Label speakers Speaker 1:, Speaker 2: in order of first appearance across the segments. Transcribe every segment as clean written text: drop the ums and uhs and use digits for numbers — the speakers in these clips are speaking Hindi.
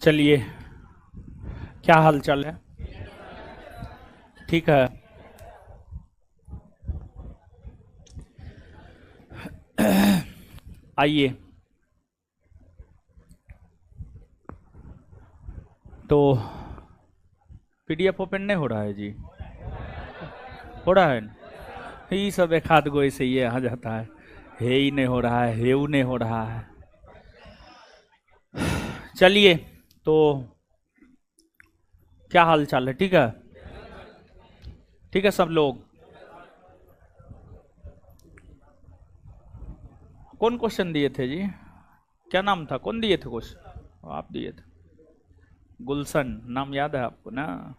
Speaker 1: चलिए, क्या हाल चाल है? ठीक है। आइए, तो पीडीएफ ओपन नहीं हो रहा है जी? हो रहा है? ये सब एक हाथ गो ऐसे ये आ जाता है ही नहीं हो रहा है, हेऊ नहीं हो रहा है। चलिए, तो क्या हाल चाल है? ठीक है, ठीक है सब लोग। कौन क्वेश्चन दिए थे जी? क्या नाम था? कौन दिए थे क्वेश्चन? आप दिए थे। गुलशन नाम याद है आपको ना?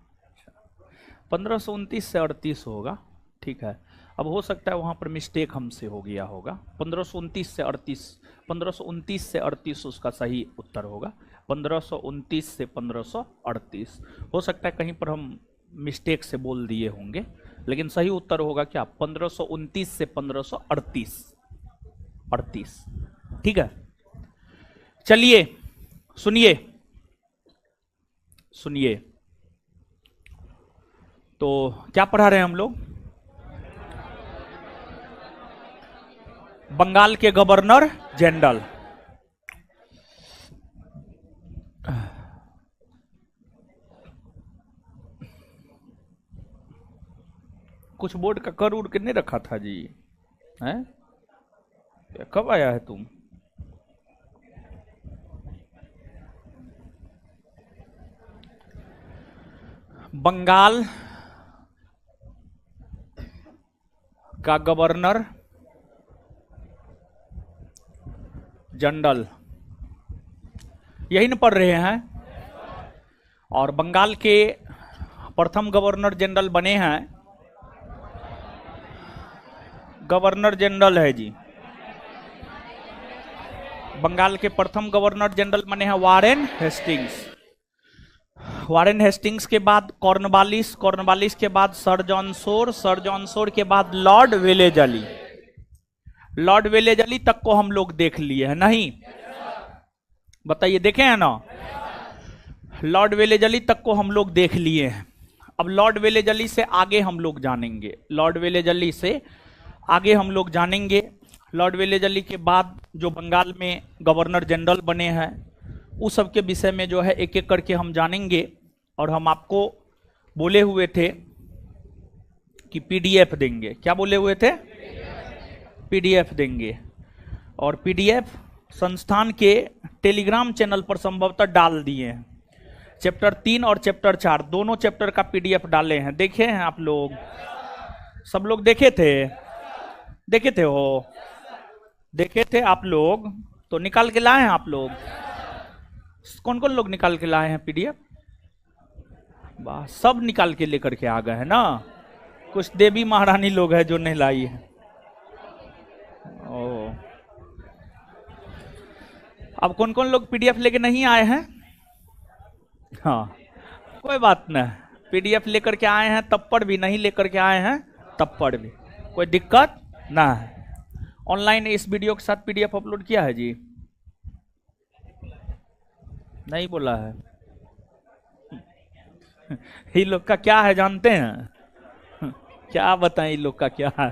Speaker 1: 1529 से 38 होगा। ठीक है, अब हो सकता है वहां पर मिस्टेक हमसे हो गया होगा। 1529 से 38, 1529 से 38 उसका सही उत्तर होगा। 1529 से 1538 हो सकता है कहीं पर हम मिस्टेक से बोल दिए होंगे, लेकिन सही उत्तर होगा क्या? 1529 से 1538। 38। ठीक है, चलिए सुनिए सुनिए। तो क्या पढ़ा रहे हैं हम लोग? बंगाल के गवर्नर जनरल। कुछ बोर्ड का कर उड़ के नहीं रखा था जी? हैं? कब आया है तुम? बंगाल का गवर्नर जनरल, यही न पढ़ रहे हैं? और बंगाल के प्रथम गवर्नर जनरल बने हैं, गवर्नर जनरल है जी। बंगाल के प्रथम गवर्नर जनरल बने हैं वारेन हेस्टिंग्स। वारेन हेस्टिंग्स के बाद कॉर्नवालिस, कॉर्नवालिस के बाद sir John Shore, sir John Shore के बाद लॉर्ड वेलेजली। लॉर्ड वेलेजली तक को हम लोग देख लिए हैं नहीं? बताइए, देखे हैं ना? लॉर्ड वेलेजली तक को हम लोग देख लिए हैं। अब लॉर्ड वेलेजली से आगे हम लोग जानेंगे। लॉर्ड वेलेजली से आगे हम लोग जानेंगे। लॉर्ड वेलेजली के बाद जो बंगाल में गवर्नर जनरल बने हैं उस सब के विषय में जो है एक एक करके हम जानेंगे। और हम आपको बोले हुए थे कि पीडीएफ देंगे। क्या बोले हुए थे? पीडीएफ देंगे। और पीडीएफ संस्थान के टेलीग्राम चैनल पर संभवतः डाल दिए हैं। चैप्टर 3 और चैप्टर 4 दोनों चैप्टर का पीडीएफ डाले हैं। देखे हैं आप लोग? सब लोग देखे थे? देखे थे हो? देखे थे आप लोग तो निकाल के लाए हैं आप लोग? कौन कौन लोग निकाल के लाए हैं पीडीएफ? वाह, सब निकाल के लेकर के आ गए हैं ना? कुछ देवी महारानी लोग हैं जो नहीं लाई है। ओ, अब कौन कौन लोग पीडीएफ लेके नहीं आए हैं? हाँ, कोई बात नहीं। पीडीएफ लेकर के आए हैं तब पर भी, नहीं लेकर के आए हैं तब पर भी कोई दिक्कत ना है। ऑनलाइन इस वीडियो के साथ पीडीएफ अपलोड किया है जी? नहीं बोला है? ये लोग का क्या है जानते हैं? क्या बताएं ये लोग का क्या है?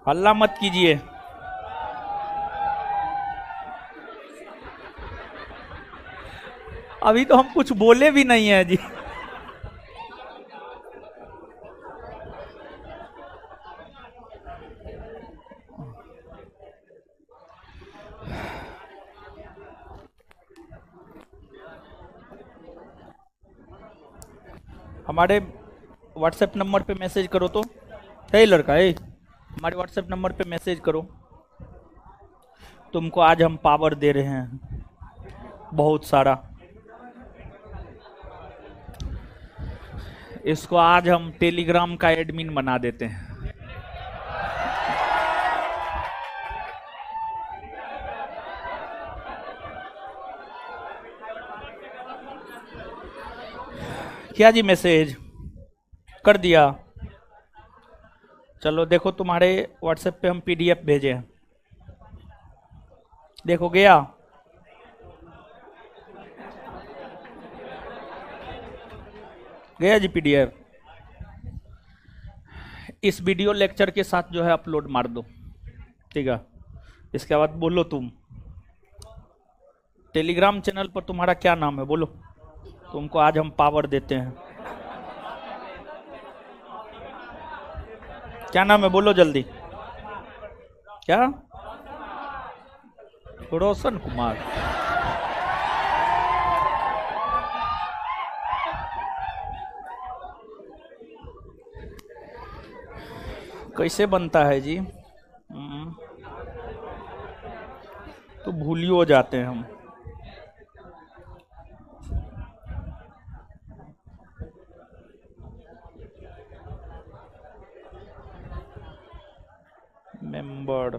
Speaker 1: हल्ला मत कीजिए। अभी तो हम कुछ बोले भी नहीं है जी। हमारे व्हाट्सएप नंबर पे मैसेज करो तो। है लड़का है, हमारे व्हाट्सएप नंबर पे मैसेज करो। तुमको आज हम पावर दे रहे हैं बहुत सारा। इसको आज हम टेलीग्राम का एडमिन बना देते हैं। क्या जी? मैसेज कर दिया? चलो देखो, तुम्हारे व्हाट्सएप पे हम पीडीएफ भेजे हैं। देखो गया। गया जी पीडीएफ। इस वीडियो लेक्चर के साथ जो है अपलोड मार दो, ठीक है। इसके बाद बोलो तुम टेलीग्राम चैनल पर तुम्हारा क्या नाम है, बोलो। तुमको आज हम पावर देते हैं। क्या नाम है, बोलो जल्दी। क्या? रोशन कुमार। कैसे बनता है जी? तो भूल ही हो जाते हैं हम। मेंबर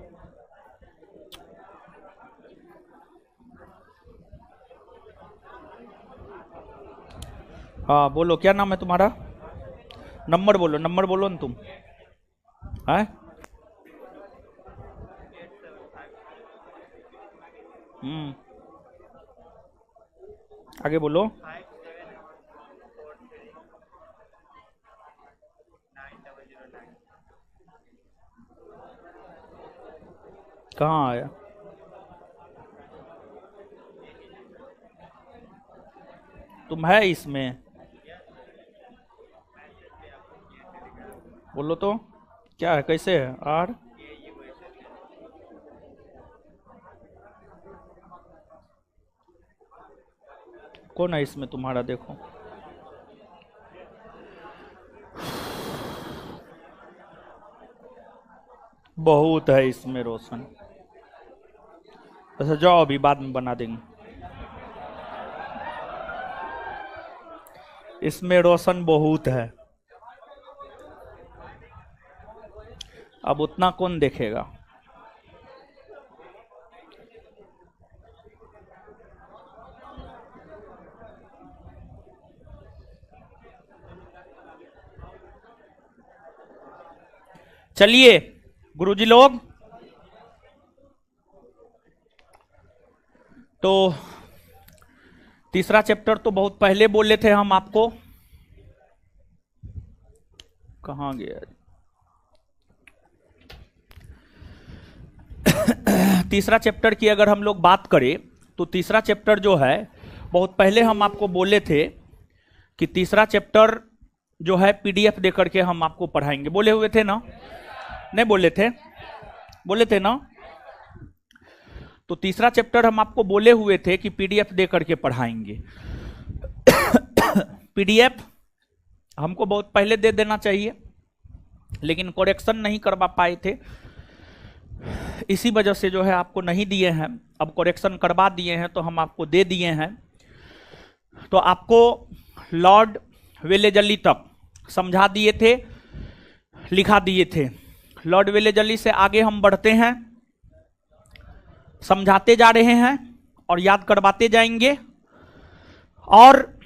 Speaker 1: हाँ बोलो, क्या नाम है तुम्हारा? नंबर बोलो, नंबर बोलो ना तुम। है आगे बोलो। कहाँ आया? तुम है इसमें? बोलो तो क्या है, कैसे है? आर कौन है इसमें तुम्हारा? देखो बहुत है इसमें रोशन। अच्छा जाओ, अभी बाद में बना देंगे। इसमें रोशन बहुत है, अब उतना कौन देखेगा? चलिए गुरुजी लोग, तो तीसरा चैप्टर तो बहुत पहले बोले थे हम आपको। कहां गया? तीसरा चैप्टर की अगर हम लोग बात करें तो तीसरा चैप्टर जो है बहुत पहले हम आपको बोले थे कि तीसरा चैप्टर जो है पीडीएफ देकर के हम आपको पढ़ाएंगे। बोले हुए थे ना? नहीं बोले थे? बोले थे ना? तो तीसरा चैप्टर हम आपको बोले हुए थे कि पीडीएफ दे करके पढ़ाएंगे। पीडीएफ हमको बहुत पहले दे देना चाहिए, लेकिन करेक्शन नहीं करवा पाए थे, इसी वजह से जो है आपको नहीं दिए हैं। अब करेक्शन करवा दिए हैं तो हम आपको दे दिए हैं। तो आपको लॉर्ड वेलेजली तक समझा दिए थे, लिखा दिए थे। लॉर्ड वेलेजली से आगे हम बढ़ते हैं, समझाते जा रहे हैं और याद करवाते जाएंगे। और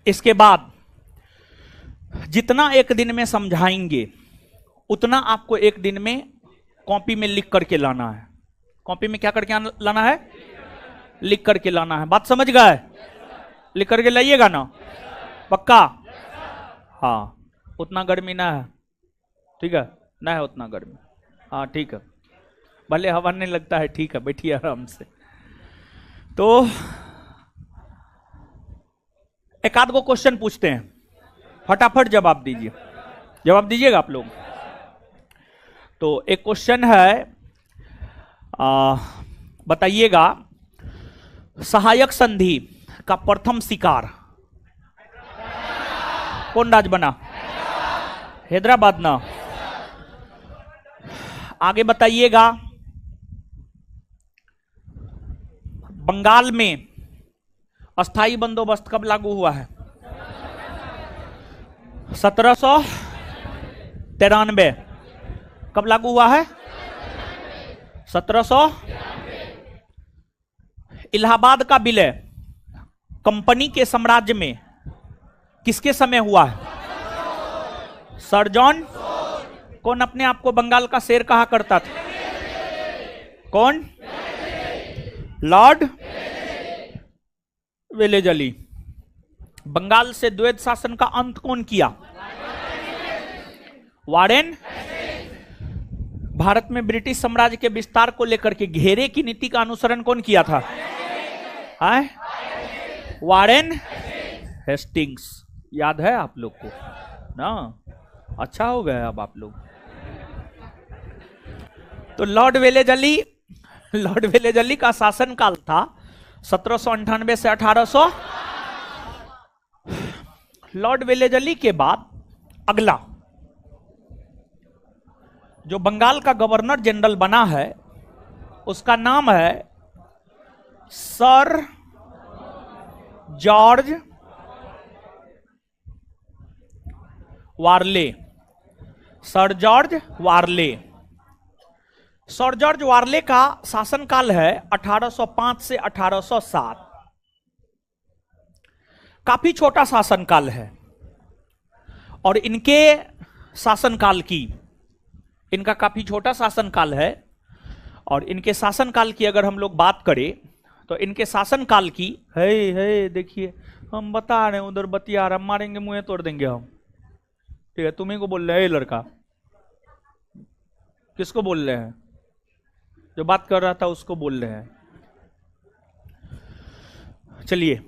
Speaker 1: इसके बाद जितना एक दिन में समझाएंगे उतना आपको एक दिन में कॉपी में लिख करके लाना है। कॉपी में क्या करके लाना है? लिख करके लाना है। बात समझ गए? लिख करके लाइएगा ना? पक्का? हाँ, उतना गर्मी ना है, ठीक है? ना है उतना गर्मी, हाँ ठीक है। भले हवा नहीं लगता है, ठीक है, बैठिए आराम से। तो एक आध गो क्वेश्चन पूछते हैं, फटाफट जवाब दीजिए। जवाब दीजिएगा आप लोग। तो एक क्वेश्चन है, बताइएगा सहायक संधि का प्रथम शिकार कौन राज्य बना? हैदराबाद ना? आगे बताइएगा बंगाल में अस्थाई बंदोबस्त कब लागू हुआ है? 1793। कब लागू हुआ है? 1700। इलाहाबाद का विलय कंपनी के साम्राज्य में किसके समय हुआ है? Sir John. कौन अपने आप को बंगाल का शेर कहा करता था? कौन? Lord Wellesley. बंगाल से द्वैध शासन का अंत कौन किया? वारेन। भारत में ब्रिटिश साम्राज्य के विस्तार को लेकर के घेरे की नीति का अनुसरण कौन किया था? Warren Hastings. याद है आप लोग को ना? अच्छा हो गया अब आप लोग। तो लॉर्ड वेलेजली का शासनकाल था 1798 से 1800। लॉर्ड वेलेजली के बाद अगला जो बंगाल का गवर्नर जनरल बना है उसका नाम है सर जॉर्ज वारले। सर जॉर्ज वारले। सर जॉर्ज वारले का शासनकाल है 1805 से 1807। काफी छोटा शासनकाल है और इनके शासनकाल की, इनका काफी छोटा शासनकाल है और इनके शासनकाल की अगर हम लोग बात करें तो इनके शासनकाल की है देखिए हम बता रहे हैं, उधर बतिया रहा, मारेंगे मुंह तोड़ देंगे हम। ठीक है, तुम्ही को बोल रहे हैं लड़का। किसको बोल रहे हैं? जो बात कर रहा था उसको बोल रहे हैं। चलिए,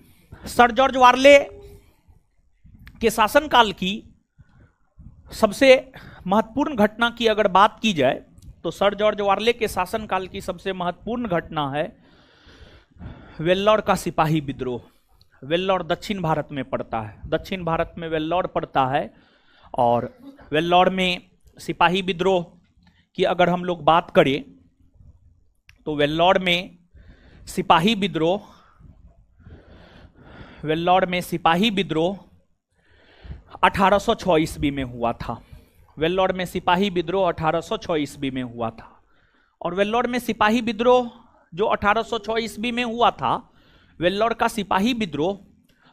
Speaker 1: सर जॉर्ज वारले के शासनकाल की सबसे महत्वपूर्ण घटना की अगर बात की जाए तो सर जॉर्ज वारले के शासनकाल की सबसे महत्वपूर्ण घटना है वेल्लोर का सिपाही विद्रोह। वेल्लोर दक्षिण भारत में पड़ता है, दक्षिण भारत में वेल्लोर पड़ता है और वेल्लोर में सिपाही विद्रोह की अगर हम लोग बात करें तो वेल्लोर में सिपाही विद्रोह 1806 ईस्वी में हुआ था। वेल्लोर में सिपाही विद्रोह 1806 ईस्वी में हुआ था और वेल्लोर में सिपाही विद्रोह जो 1806 ईस्वी में हुआ था, वेल्लोर का सिपाही विद्रोह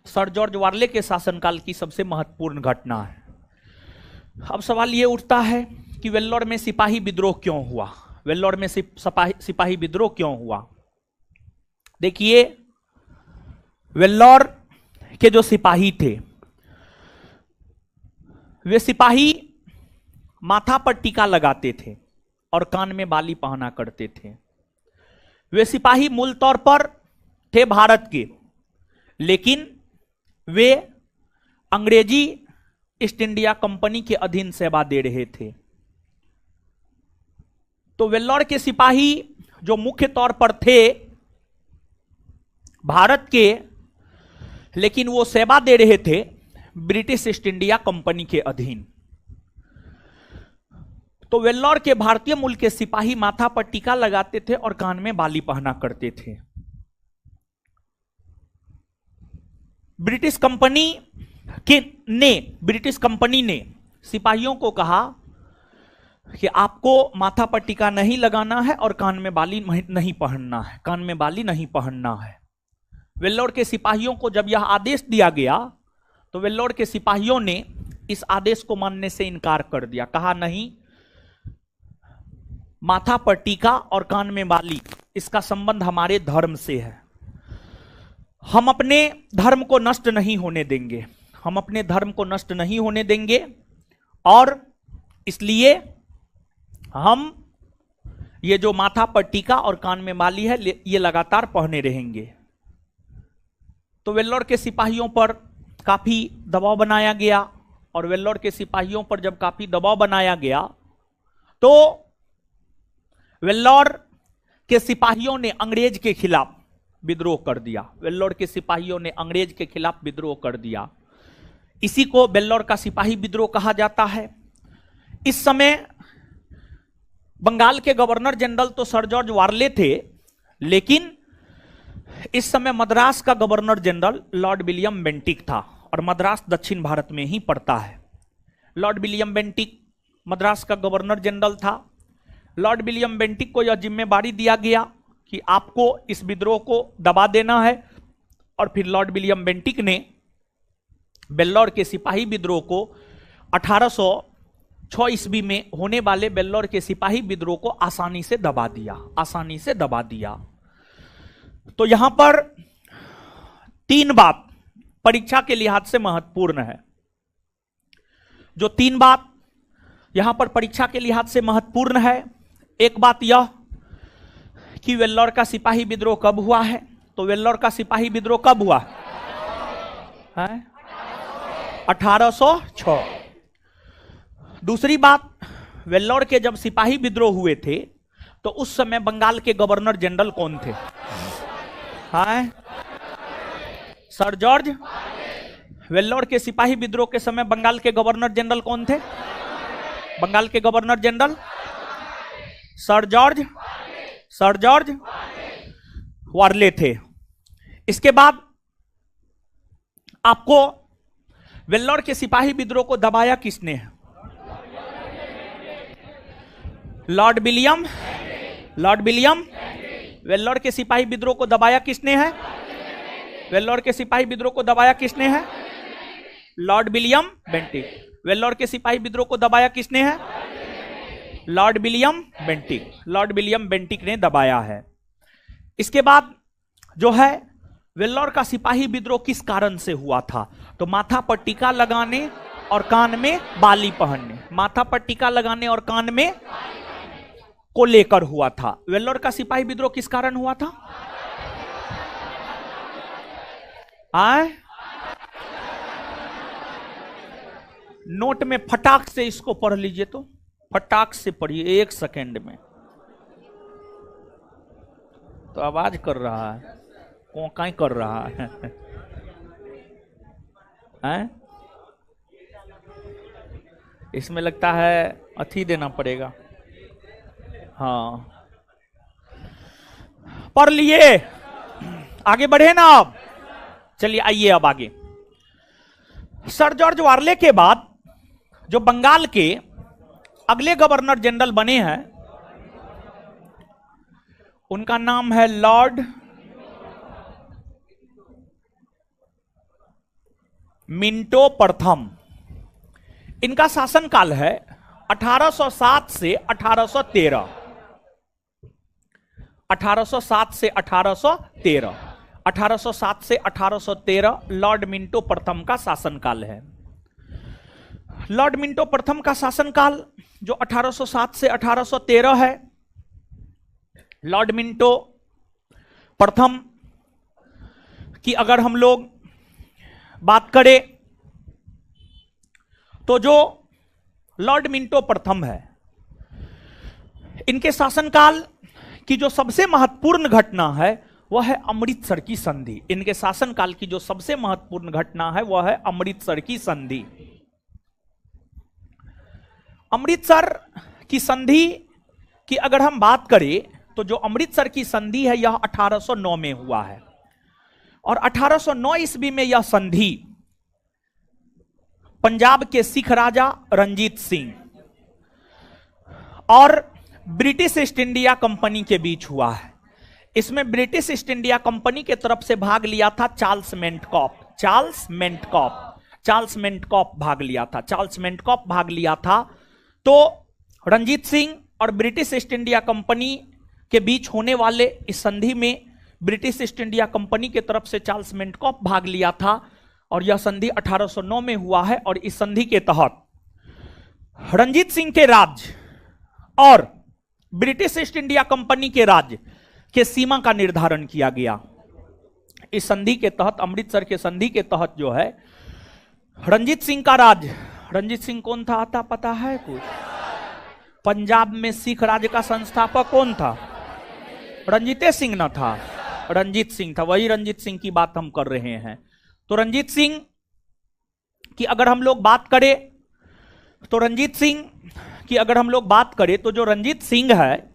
Speaker 1: सर जॉर्ज वारले के शासनकाल की सबसे महत्वपूर्ण घटना है। अब सवाल यह उठता है कि वेल्लोर में सिपाही विद्रोह क्यों हुआ? वेल्लोर में सिपाही विद्रोह क्यों हुआ? देखिए, वेल्लोर के जो सिपाही थे वे सिपाही माथा पर टीका लगाते थे और कान में बाली पहना करते थे। वे सिपाही मूल तौर पर थे भारत के, लेकिन वे अंग्रेजी ईस्ट इंडिया कंपनी के अधीन सेवा दे रहे थे। तो वेल्लोर के सिपाही जो मुख्य तौर पर थे भारत के, लेकिन वो सेवा दे रहे थे ब्रिटिश ईस्ट इंडिया कंपनी के अधीन। तो वेल्लोर के भारतीय मूल के सिपाही माथा पर टीका लगाते थे और कान में बाली पहना करते थे। ब्रिटिश कंपनी ने सिपाहियों को कहा कि आपको माथा पर टीका नहीं लगाना है और कान में बाली नहीं पहनना है, कान में बाली नहीं पहनना है। वेल्लोर के सिपाहियों को जब यह आदेश दिया गया तो वेल्लोर के सिपाहियों ने इस आदेश को मानने से इनकार कर दिया। कहा नहीं, माथा पर टीका और कान में बाली इसका संबंध हमारे धर्म से है। हम अपने धर्म को नष्ट नहीं होने देंगे, हम अपने धर्म को नष्ट नहीं होने देंगे और इसलिए हम ये जो माथा पर टीका और कान में बाली है ये लगातार पहने रहेंगे। तो वेल्लोर के सिपाहियों पर काफी दबाव बनाया गया और वेल्लोर के सिपाहियों पर जब काफी दबाव बनाया गया तो वेल्लोर के सिपाहियों ने अंग्रेज के खिलाफ विद्रोह कर दिया। वेल्लोर के सिपाहियों ने अंग्रेज के खिलाफ विद्रोह कर दिया। इसी को वेल्लोर का सिपाही विद्रोह कहा जाता है। इस समय बंगाल के गवर्नर जनरल तो सर जॉर्ज वारले थे, लेकिन इस समय मद्रास का governor general Lord William Bentinck था और मद्रास दक्षिण भारत में ही पड़ता है। लॉर्ड विलियम बेंटिक मद्रास का गवर्नर जनरल था। लॉर्ड विलियम बेंटिक को यह जिम्मेदारी दिया गया कि आपको इस विद्रोह को दबा देना है और फिर लॉर्ड विलियम बेंटिक ने वेल्लोर के सिपाही विद्रोह को 1806 ईस्वी में होने वाले वेल्लोर के सिपाही विद्रोह को आसानी से दबा दिया। तो यहां पर 3 बात परीक्षा के लिहाज से महत्वपूर्ण है। जो 3 बात यहां पर परीक्षा के लिहाज से महत्वपूर्ण है, एक बात यह कि वेल्लोर का सिपाही विद्रोह कब हुआ है। तो वेल्लोर का सिपाही विद्रोह कब हुआ है? 1806। दूसरी बात, वेल्लोर के जब सिपाही विद्रोह हुए थे तो उस समय बंगाल के गवर्नर जनरल कौन थे? Sir George. वेल्लोर के सिपाही विद्रोह के समय बंगाल के गवर्नर जनरल कौन थे? बंगाल के गवर्नर जनरल सर जॉर्ज वार्ले थे। इसके बाद आपको वेल्लोर के सिपाही विद्रोह को दबाया किसने है? Lord William. वेल्लोर के सिपाही विद्रोह को दबाया किसने है? वेल्लोर के सिपाही विद्रोह को दबाया किसने है? Lord William Bentinck. वेल्लोर के सिपाही विद्रोह को दबाया किसने है? लॉर्ड विलियम बेंटिक ने दबाया है। इसके बाद जो है वेल्लोर का सिपाही विद्रोह किस कारण से हुआ था? तो माथा पर टीका लगाने और कान में बाली पहनने, माथा पर टीका लगाने और कान में को लेकर हुआ था। वेल्लोर का सिपाही विद्रोह किस कारण हुआ था? नोट में फटाक से इसको पढ़ लीजिए, तो फटाक से पढ़िए 1 सेकेंड में। तो आवाज कर रहा है, कोकाई कर रहा है, इसमें लगता है अथी देना पड़ेगा। हाँ, पढ़ लिए, आगे बढ़े ना। अब चलिए आइए अब आगे। सर जॉर्ज वार्ले के बाद जो बंगाल के अगले गवर्नर जनरल बने हैं उनका नाम है लॉर्ड मिंटो प्रथम। इनका शासनकाल है 1807 से 1813। 1807 से 1813, 1807 से 1813 लॉर्ड मिंटो प्रथम का शासनकाल है। लॉर्ड मिंटो प्रथम का शासनकाल जो 1807 से 1813 है, लॉर्ड मिंटो प्रथम की अगर हम लोग बात करें तो जो लॉर्ड मिंटो प्रथम है, इनके शासनकाल की जो सबसे महत्वपूर्ण घटना है वह है अमृतसर की संधि। इनके शासनकाल की जो सबसे महत्वपूर्ण घटना है वह है अमृतसर की संधि। अमृतसर की संधि की अगर हम बात करें तो जो अमृतसर की संधि है यह 1809 में हुआ है और 1809 ईस्वी में यह संधि पंजाब के सिख राजा रंजीत सिंह और ब्रिटिश ईस्ट इंडिया कंपनी के बीच हुआ है। इसमें ब्रिटिश ईस्ट इंडिया कंपनी के तरफ से भाग लिया था चार्ल्स मेंटकॉप भाग लिया था। तो रंजीत सिंह और ब्रिटिश ईस्ट इंडिया कंपनी के बीच होने वाले इस संधि में ब्रिटिश ईस्ट इंडिया कंपनी के तरफ से चार्ल्स मेंटकॉप भाग लिया था और यह संधि 1809 में हुआ है। और इस संधि के तहत रंजीत सिंह के राज्य और ब्रिटिश ईस्ट इंडिया कंपनी के राज्य के सीमा का निर्धारण किया गया। इस संधि के तहत, अमृतसर के संधि के तहत जो है रंजीत सिंह का राज्य, रंजीत सिंह कौन था आता पता है कुछ? पंजाब में सिख राज्य का संस्थापक कौन था? रंजीते सिंह न था, रंजीत सिंह था। वही रंजीत सिंह की बात हम कर रहे हैं। तो रंजीत सिंह की अगर हम लोग बात करें तो जो रंजीत सिंह है,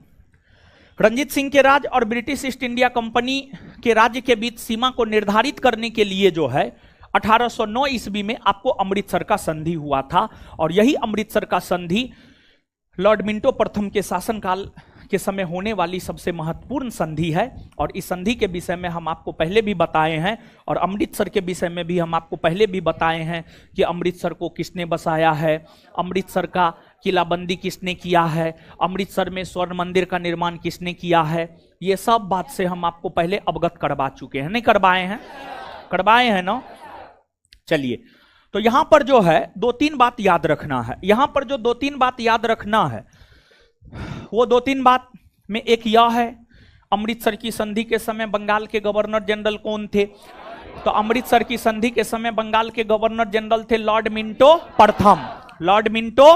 Speaker 1: रंजीत सिंह के राज्य और ब्रिटिश ईस्ट इंडिया कंपनी के राज्य के बीच सीमा को निर्धारित करने के लिए जो है 1809 ईस्वी में आपको अमृतसर का संधि हुआ था। और यही अमृतसर का संधि लॉर्ड मिंटो प्रथम के शासनकाल के समय होने वाली सबसे महत्वपूर्ण संधि है। और इस संधि के विषय में हम आपको पहले भी बताए हैं और अमृतसर के विषय में भी हम आपको पहले भी बताए हैं कि अमृतसर को किसने बसाया है, अमृतसर का किलाबंदी किसने किया है, अमृतसर में स्वर्ण मंदिर का निर्माण किसने किया है। ये सब बात से हम आपको पहले अवगत करवा चुके हैं, नहीं करवाए हैं? करवाए हैं ना। चलिए, तो यहां पर जो है 2-3 बात याद रखना है। यहां पर जो 2-3 बात याद रखना है, वो 2-3 बात में एक यह है, अमृतसर की संधि के समय बंगाल के गवर्नर जनरल कौन थे? तो अमृतसर की संधि के समय बंगाल के गवर्नर जनरल थे लॉर्ड मिंटो प्रथम। Lord Minto.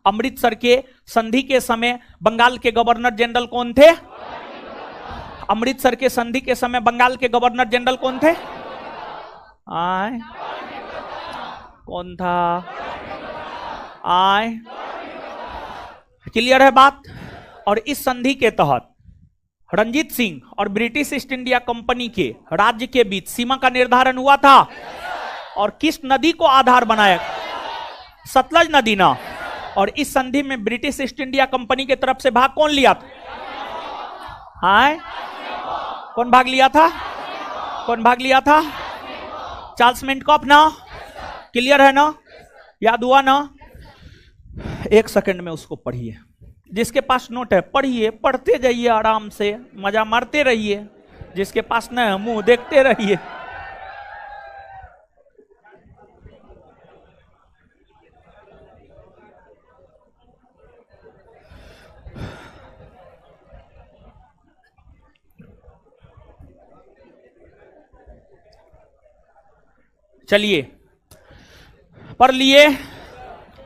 Speaker 1: अमृतसर के संधि के समय बंगाल के गवर्नर जनरल कौन थे? अमृतसर के संधि के समय बंगाल के गवर्नर जनरल कौन थे? आए कौन था? आए क्लियर है बात? और इस संधि के तहत रंजीत सिंह और ब्रिटिश ईस्ट इंडिया कंपनी के राज्य के बीच सीमा का निर्धारण हुआ था। और किस नदी को आधार बनाया? सतलज नदी ना। और इस संधि में ब्रिटिश ईस्ट इंडिया कंपनी की तरफ से भाग कौन लिया था? हाय, कौन भाग लिया था? कौन भाग लिया था? चार्ल्स मिंटकॉफ ना। क्लियर है ना? याद हुआ ना? एक सेकंड में उसको पढ़िए। जिसके पास नोट है पढ़िए, पढ़ते जाइए आराम से, मजा मारते रहिए। जिसके पास न है मुंह देखते रहिए। चलिए, पढ़ लिए।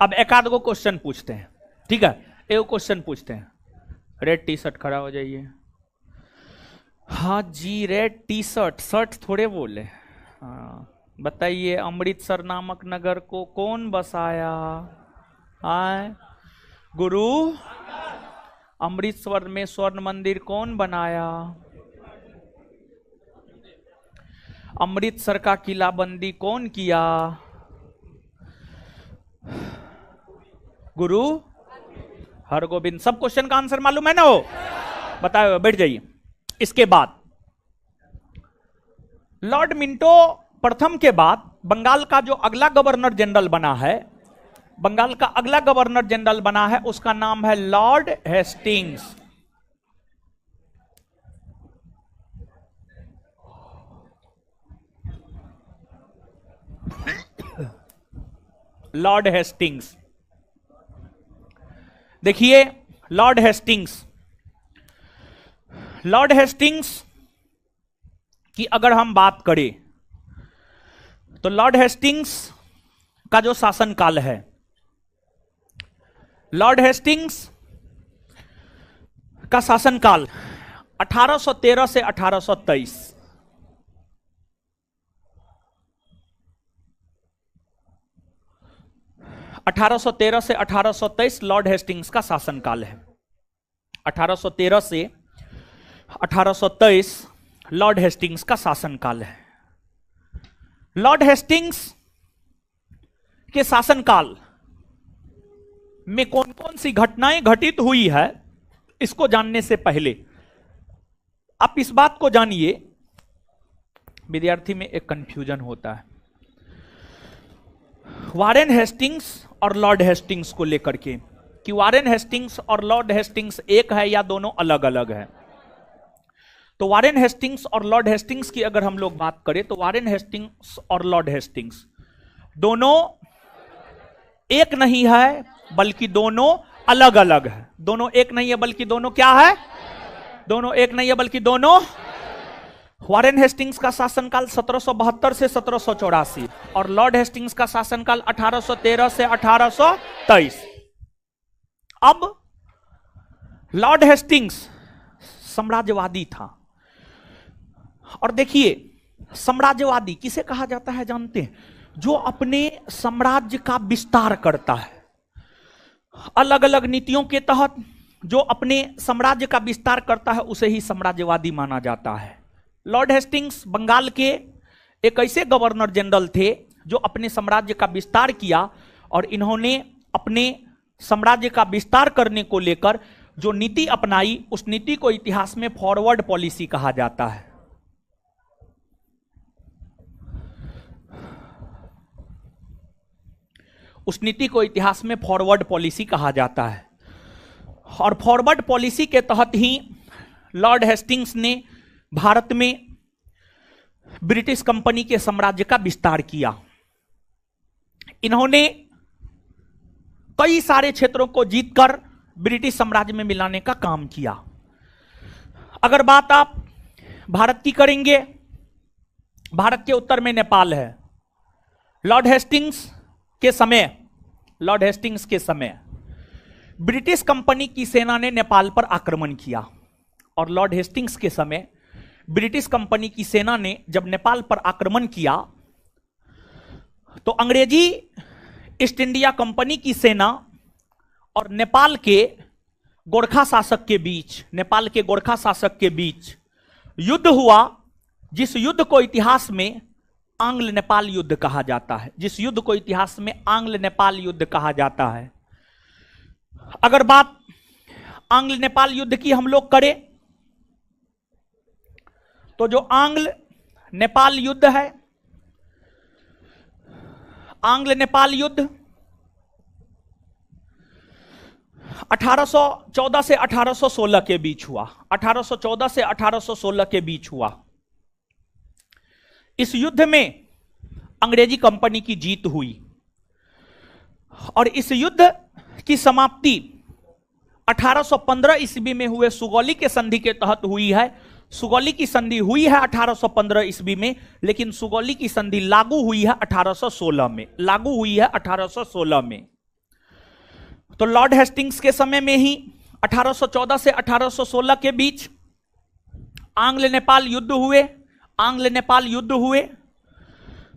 Speaker 1: अब एक आध गो क्वेश्चन पूछते हैं, ठीक है? एक क्वेश्चन पूछते हैं। रेड टी शर्ट खड़ा हो जाइए। हाँ जी, रेड टी शर्ट, शर्ट थोड़े बोले। हाँ बताइए, अमृतसर नामक नगर को कौन बसाया? आए गुरु, अमृतसर में स्वर्ण मंदिर कौन बनाया? अमृतसर का किलाबंदी कौन किया? गुरु हरगोविंद। सब क्वेश्चन का आंसर मालूम है ना? वो बताओ, बैठ जाइए। इसके बाद लॉर्ड मिंटो प्रथम के बाद बंगाल का जो अगला गवर्नर जनरल बना है, बंगाल का अगला गवर्नर जनरल बना है, उसका नाम है लॉर्ड हेस्टिंग्स। Lord Hastings. देखिए, लॉर्ड हेस्टिंग्स, लॉर्ड हेस्टिंग्स की अगर हम बात करें तो लॉर्ड हेस्टिंग्स का जो शासनकाल है, लॉर्ड हेस्टिंग्स का शासनकाल 1813 से 1823। 1813 से 1823 लॉर्ड हेस्टिंग्स का शासनकाल है। 1813 से 1823 लॉर्ड हेस्टिंग्स का शासनकाल है। लॉर्ड हेस्टिंग्स के शासनकाल में कौन कौन सी घटनाएं घटित हुई है, इसको जानने से पहले आप इस बात को जानिए। विद्यार्थी में एक कंफ्यूजन होता है वारेन हेस्टिंग्स और लॉर्ड हेस्टिंग्स को लेकर के, कि वारेन हेस्टिंग्स और लॉर्ड हेस्टिंग्स एक है या दोनों अलग अलग है। तो वारेन हेस्टिंग्स और लॉर्ड हेस्टिंग्स की अगर हम लोग बात करें तो वारेन हेस्टिंग्स और लॉर्ड हेस्टिंग्स दोनों एक नहीं है, बल्कि दोनों अलग अलग है। दोनों एक नहीं है बल्कि दोनों क्या है? दोनों एक नहीं है बल्कि दोनों। वारेन हेस्टिंग्स का शासनकाल 1772 से 1784 और लॉर्ड हेस्टिंग्स का शासनकाल 1813 से 1823। अब लॉर्ड हेस्टिंग्स साम्राज्यवादी था। और देखिए, साम्राज्यवादी किसे कहा जाता है जानते हैं? जो अपने साम्राज्य का विस्तार करता है, अलग अलग नीतियों के तहत जो अपने साम्राज्य का विस्तार करता है उसे ही साम्राज्यवादी माना जाता है। लॉर्ड हेस्टिंग्स बंगाल के एक ऐसे गवर्नर जनरल थे जो अपने साम्राज्य का विस्तार किया, और इन्होंने अपने साम्राज्य का विस्तार करने को लेकर जो नीति अपनाई, उस नीति को इतिहास में फॉरवर्ड पॉलिसी कहा जाता है। उस नीति को इतिहास में फॉरवर्ड पॉलिसी कहा जाता है। और फॉरवर्ड पॉलिसी के तहत ही लॉर्ड हेस्टिंग्स ने भारत में ब्रिटिश कंपनी के साम्राज्य का विस्तार किया। इन्होंने कई सारे क्षेत्रों को जीतकर ब्रिटिश साम्राज्य में मिलाने का काम किया। अगर बात आप भारत की करेंगे, भारत के उत्तर में नेपाल है। लॉर्ड हेस्टिंग्स के समय ब्रिटिश कंपनी की सेना ने नेपाल पर आक्रमण किया, और लॉर्ड हेस्टिंग्स के समय ब्रिटिश कंपनी की सेना ने जब नेपाल पर आक्रमण किया तो अंग्रेजी ईस्ट इंडिया कंपनी की सेना और नेपाल के गोरखा शासक के बीच युद्ध हुआ, जिस युद्ध को इतिहास में आंग्ल नेपाल युद्ध कहा जाता है। अगर बात आंग्ल नेपाल युद्ध की हम लोग करें तो जो आंग्ल नेपाल युद्ध है, आंग्ल नेपाल युद्ध 1814 से 1816 के बीच हुआ। इस युद्ध में अंग्रेजी कंपनी की जीत हुई, और इस युद्ध की समाप्ति 1815 ईस्वी में हुए सुगौली के संधि के तहत हुई है। सुगौली की संधि हुई है 1815 ईस्वी में, लेकिन सुगौली की संधि लागू हुई है 1816 में। तो लॉर्ड हेस्टिंग्स के समय में ही 1814 से 1816 के बीच आंग्ल नेपाल युद्ध हुए,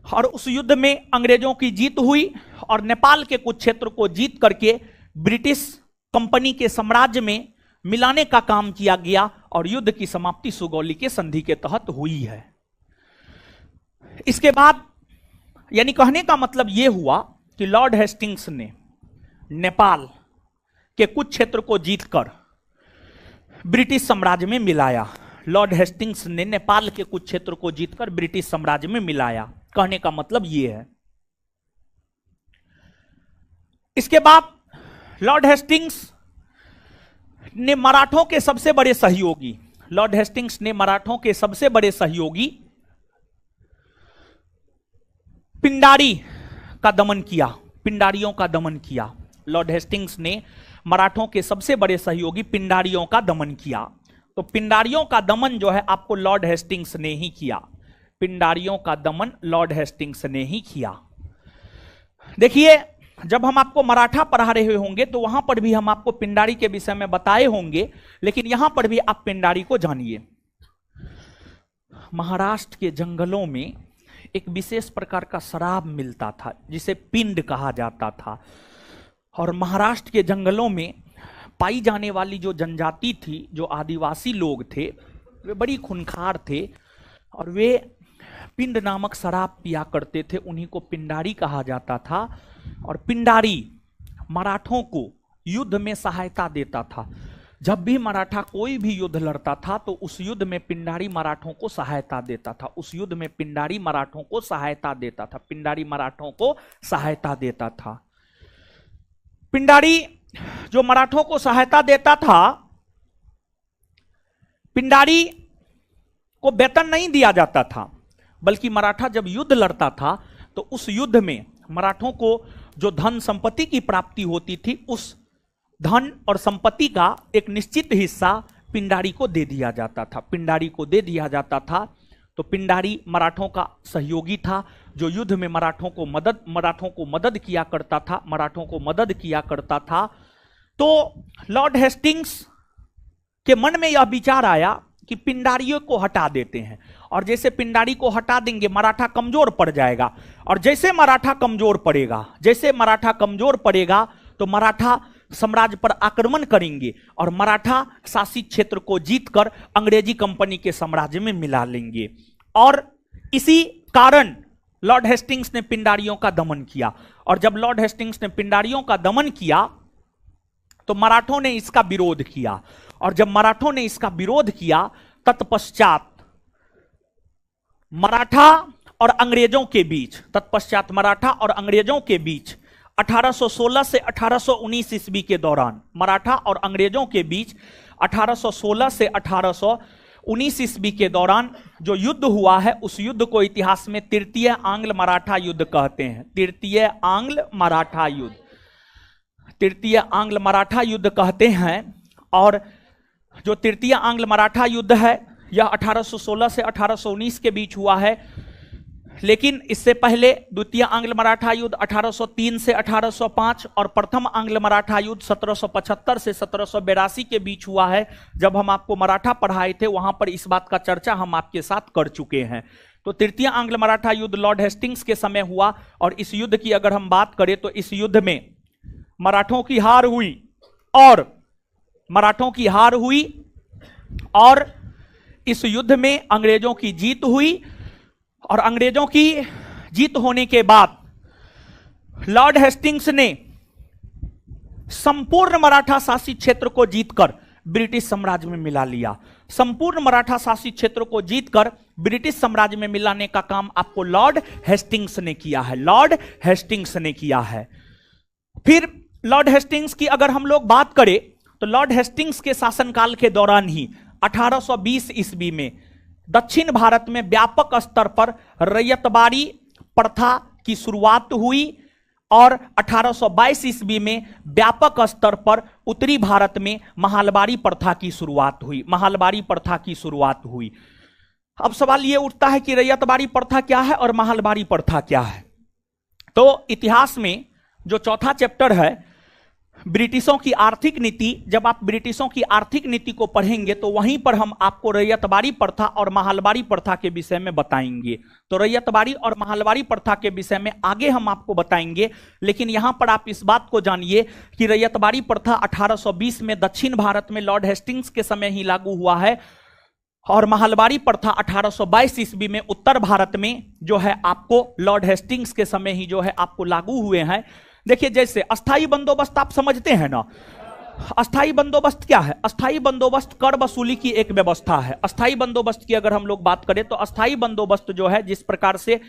Speaker 1: और उस युद्ध में अंग्रेजों की जीत हुई, और नेपाल के कुछ क्षेत्र को जीत करके ब्रिटिश कंपनी के साम्राज्य में मिलाने का काम किया गया, और युद्ध की समाप्ति सुगौली के संधि के तहत हुई है। इसके बाद यानी कहने का मतलब यह हुआ कि लॉर्ड हेस्टिंग्स ने नेपाल के कुछ क्षेत्र को जीतकर ब्रिटिश साम्राज्य में मिलाया। लॉर्ड हेस्टिंग्स ने नेपाल के कुछ क्षेत्र को जीतकर ब्रिटिश साम्राज्य में मिलाया, कहने का मतलब यह है। इसके बाद लॉर्ड हेस्टिंग्स ने मराठों के सबसे बड़े सहयोगी पिंडारियों का दमन किया। लॉर्ड हेस्टिंग्स ने मराठों के सबसे बड़े सहयोगी पिंडारियों का दमन किया। तो पिंडारियों का दमन जो है आपको लॉर्ड हेस्टिंग्स ने ही किया। देखिए, जब हम आपको मराठा पढ़ा रहे होंगे तो वहां पर भी हम आपको पिंडारी के विषय में बताए होंगे, लेकिन यहां पर भी आप पिंडारी को जानिए। महाराष्ट्र के जंगलों में एक विशेष प्रकार का शराब मिलता था जिसे पिंड कहा जाता था, और महाराष्ट्र के जंगलों में पाई जाने वाली जो जनजाति थी, जो आदिवासी लोग थे, वे बड़ी खूंखार थे, और वे पिंड नामक शराब पिया करते थे। उन्हीं को पिंडारी कहा जाता था, और पिंडारी मराठों को युद्ध में सहायता देता था। जब भी मराठा कोई भी युद्ध लड़ता था तो उस युद्ध में पिंडारी मराठों को सहायता देता था। पिंडारी जो मराठों को सहायता देता था, पिंडारी को वेतन नहीं दिया जाता था, बल्कि मराठा जब युद्ध लड़ता था तो उस युद्ध में मराठों को जो धन संपत्ति की प्राप्ति होती थी, उस धन और संपत्ति का एक निश्चित हिस्सा पिंडारी को दे दिया जाता था। तो पिंडारी मराठों का सहयोगी था, जो युद्ध में मराठों को मदद किया करता था। तो लॉर्ड हेस्टिंग्स के मन में यह विचार आया कि पिंडारियों को हटा देते हैं, और जैसे पिंडारी को हटा देंगे मराठा कमजोर पड़ जाएगा, और जैसे मराठा कमजोर पड़ेगा तो मराठा साम्राज्य पर आक्रमण करेंगे, और मराठा शासित क्षेत्र को जीतकर अंग्रेजी कंपनी के साम्राज्य में मिला लेंगे। और इसी कारण लॉर्ड हेस्टिंग्स ने पिंडारियों का दमन किया, और जब लॉर्ड हेस्टिंग्स ने पिंडारियों का दमन किया तो मराठों ने इसका विरोध किया, और जब मराठों ने इसका विरोध किया तत्पश्चात मराठा और अंग्रेजों के बीच 1816 से 1819 ईस्वी के दौरान मराठा और अंग्रेजों के बीच 1816 से 1819 ईस्वी के दौरान जो युद्ध हुआ है, उस युद्ध को इतिहास में तृतीय आंग्ल मराठा युद्ध कहते हैं। तृतीय आंग्ल मराठा युद्ध, तृतीय आंग्ल मराठा युद्ध कहते हैं। और जो तृतीय आंग्ल मराठा युद्ध है, यह 1816 से 1819 के बीच हुआ है। लेकिन इससे पहले द्वितीय आंग्ल मराठा युद्ध 1803 से 1805 और प्रथम आंग्ल मराठा युद्ध 1775 से 1782 के बीच हुआ है। जब हम आपको मराठा पढ़ाए थे, वहां पर इस बात का चर्चा हम आपके साथ कर चुके हैं। तो तृतीय आंग्ल मराठा युद्ध लॉर्ड हेस्टिंग्स के समय हुआ। और इस युद्ध की अगर हम बात करें तो इस युद्ध में मराठों की हार हुई और इस युद्ध में अंग्रेजों की जीत हुई। और अंग्रेजों की जीत होने के बाद लॉर्ड हेस्टिंग्स ने संपूर्ण मराठा शासित क्षेत्र को जीतकर ब्रिटिश साम्राज्य में मिला लिया। संपूर्ण मराठा शासित क्षेत्र को जीतकर ब्रिटिश साम्राज्य में मिलाने का काम आपको लॉर्ड हेस्टिंग्स ने किया है, लॉर्ड हेस्टिंग्स ने किया है। फिर लॉर्ड हेस्टिंग्स की अगर हम लोग बात करें तो लॉर्ड हेस्टिंग्स के शासनकाल के दौरान ही 1820 ईस्वी में दक्षिण भारत में व्यापक स्तर पर रैयतबाड़ी प्रथा की शुरुआत हुई और 1822 ईस्वी में व्यापक स्तर पर उत्तरी भारत में महालबाड़ी प्रथा की शुरुआत हुई, महालबाड़ी प्रथा की शुरुआत हुई। अब सवाल यह उठता है कि रैयतबाड़ी प्रथा क्या है और महालबाड़ी प्रथा क्या है। तो इतिहास में जो चौथा चैप्टर है ब्रिटिशों की आर्थिक नीति, जब आप ब्रिटिशों की आर्थिक नीति को पढ़ेंगे तो वहीं पर हम आपको रैयतबाड़ी प्रथा और महालबाड़ी प्रथा के विषय में बताएंगे। तो रैयतबाड़ी और महालबाड़ी प्रथा के विषय में आगे हम आपको बताएंगे। लेकिन यहां पर आप इस बात को जानिए कि रैयतबाड़ी प्रथा 1820 में दक्षिण भारत में लॉर्ड हेस्टिंग्स के समय ही लागू हुआ है और महालबाड़ी प्रथा 1822 ईस्वी में उत्तर भारत में जो है आपको लॉर्ड हेस्टिंग्स के समय ही जो है आपको लागू हुए हैं। देखिए, जैसे अस्थाई बंदोबस्त आप समझते हैं ना, अस्थाई बंदोबस्त क्या है? अस्थाई बंदोबस्त कर वसूली की एक व्यवस्था है। अस्थाई बंदोबस्त की अगर हम लोग बात करें तो अस्थाई बंदोबस्त जो है, जिस प्रकार से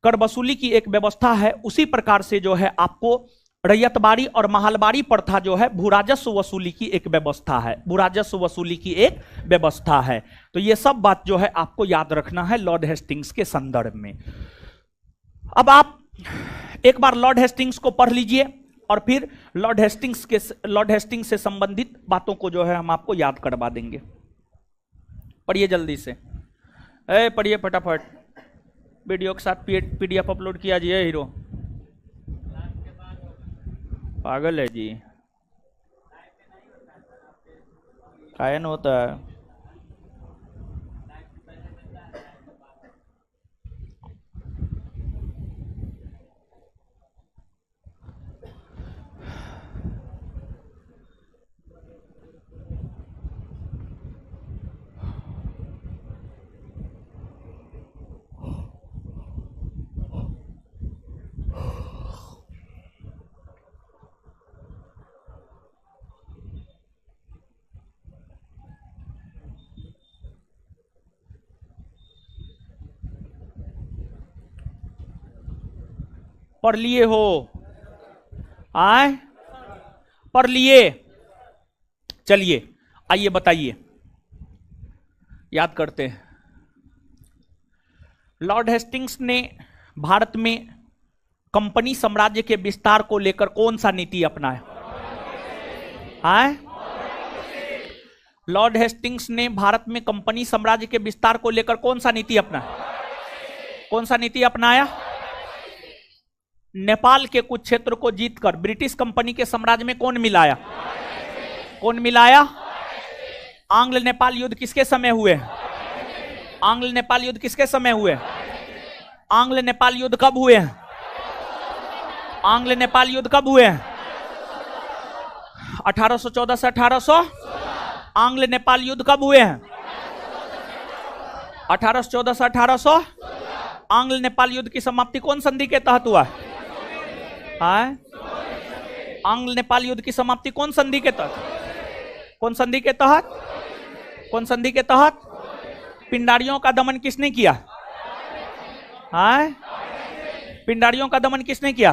Speaker 1: कर वसूली की एक व्यवस्था है, उसी प्रकार से जो है आपको रैयतबाड़ी और महालबाड़ी प्रथा जो है भू राजस्व वसूली की एक व्यवस्था है, भू राजस्व वसूली की एक व्यवस्था है। तो ये सब बात जो है आपको याद रखना है लॉर्ड हेस्टिंग्स के संदर्भ में। अब आप एक बार लॉर्ड हेस्टिंग्स को पढ़ लीजिए और फिर लॉर्ड हेस्टिंग्स से संबंधित बातों को जो है हम आपको याद करवा देंगे। पढ़िए जल्दी से, पढ़िए फटाफट। वीडियो के साथ पीडीएफ अपलोड किया जी। हीरो पागल है जी, कायन होता है। पढ़ लिए हो? आए पढ़ लिए? चलिए आइए बताइए, याद करते हैं। लॉर्ड हेस्टिंग्स ने भारत में कंपनी साम्राज्य के विस्तार को लेकर कौन सा नीति अपनाया? आए लॉर्ड हेस्टिंग्स ने भारत में कंपनी साम्राज्य के विस्तार को लेकर कौन सा नीति अपनाया? कौन सा नीति अपनाया? नेपाल के कुछ क्षेत्र को जीतकर ब्रिटिश कंपनी के साम्राज्य में कौन मिलाया? कौन मिलाया? आंग्ल नेपाल युद्ध किसके समय हुए? आंग्ल नेपाल युद्ध किसके समय हुए? आंग्ल नेपाल युद्ध कब हुए हैं? आंग्ल नेपाल युद्ध कब हुए हैं? 1814 से 1800। आंग्ल नेपाल युद्ध कब हुए हैं? 1814 से 1800। आंग्ल नेपाल युद्ध की समाप्ति कौन संधि के तहत हुआ है? आंग्ल नेपाल युद्ध की समाप्ति कौन संधि के तहत? कौन संधि के तहत? कौन संधि के तहत? पिंडारियों का दमन किसने किया? पिंडारियों का दमन किसने किया?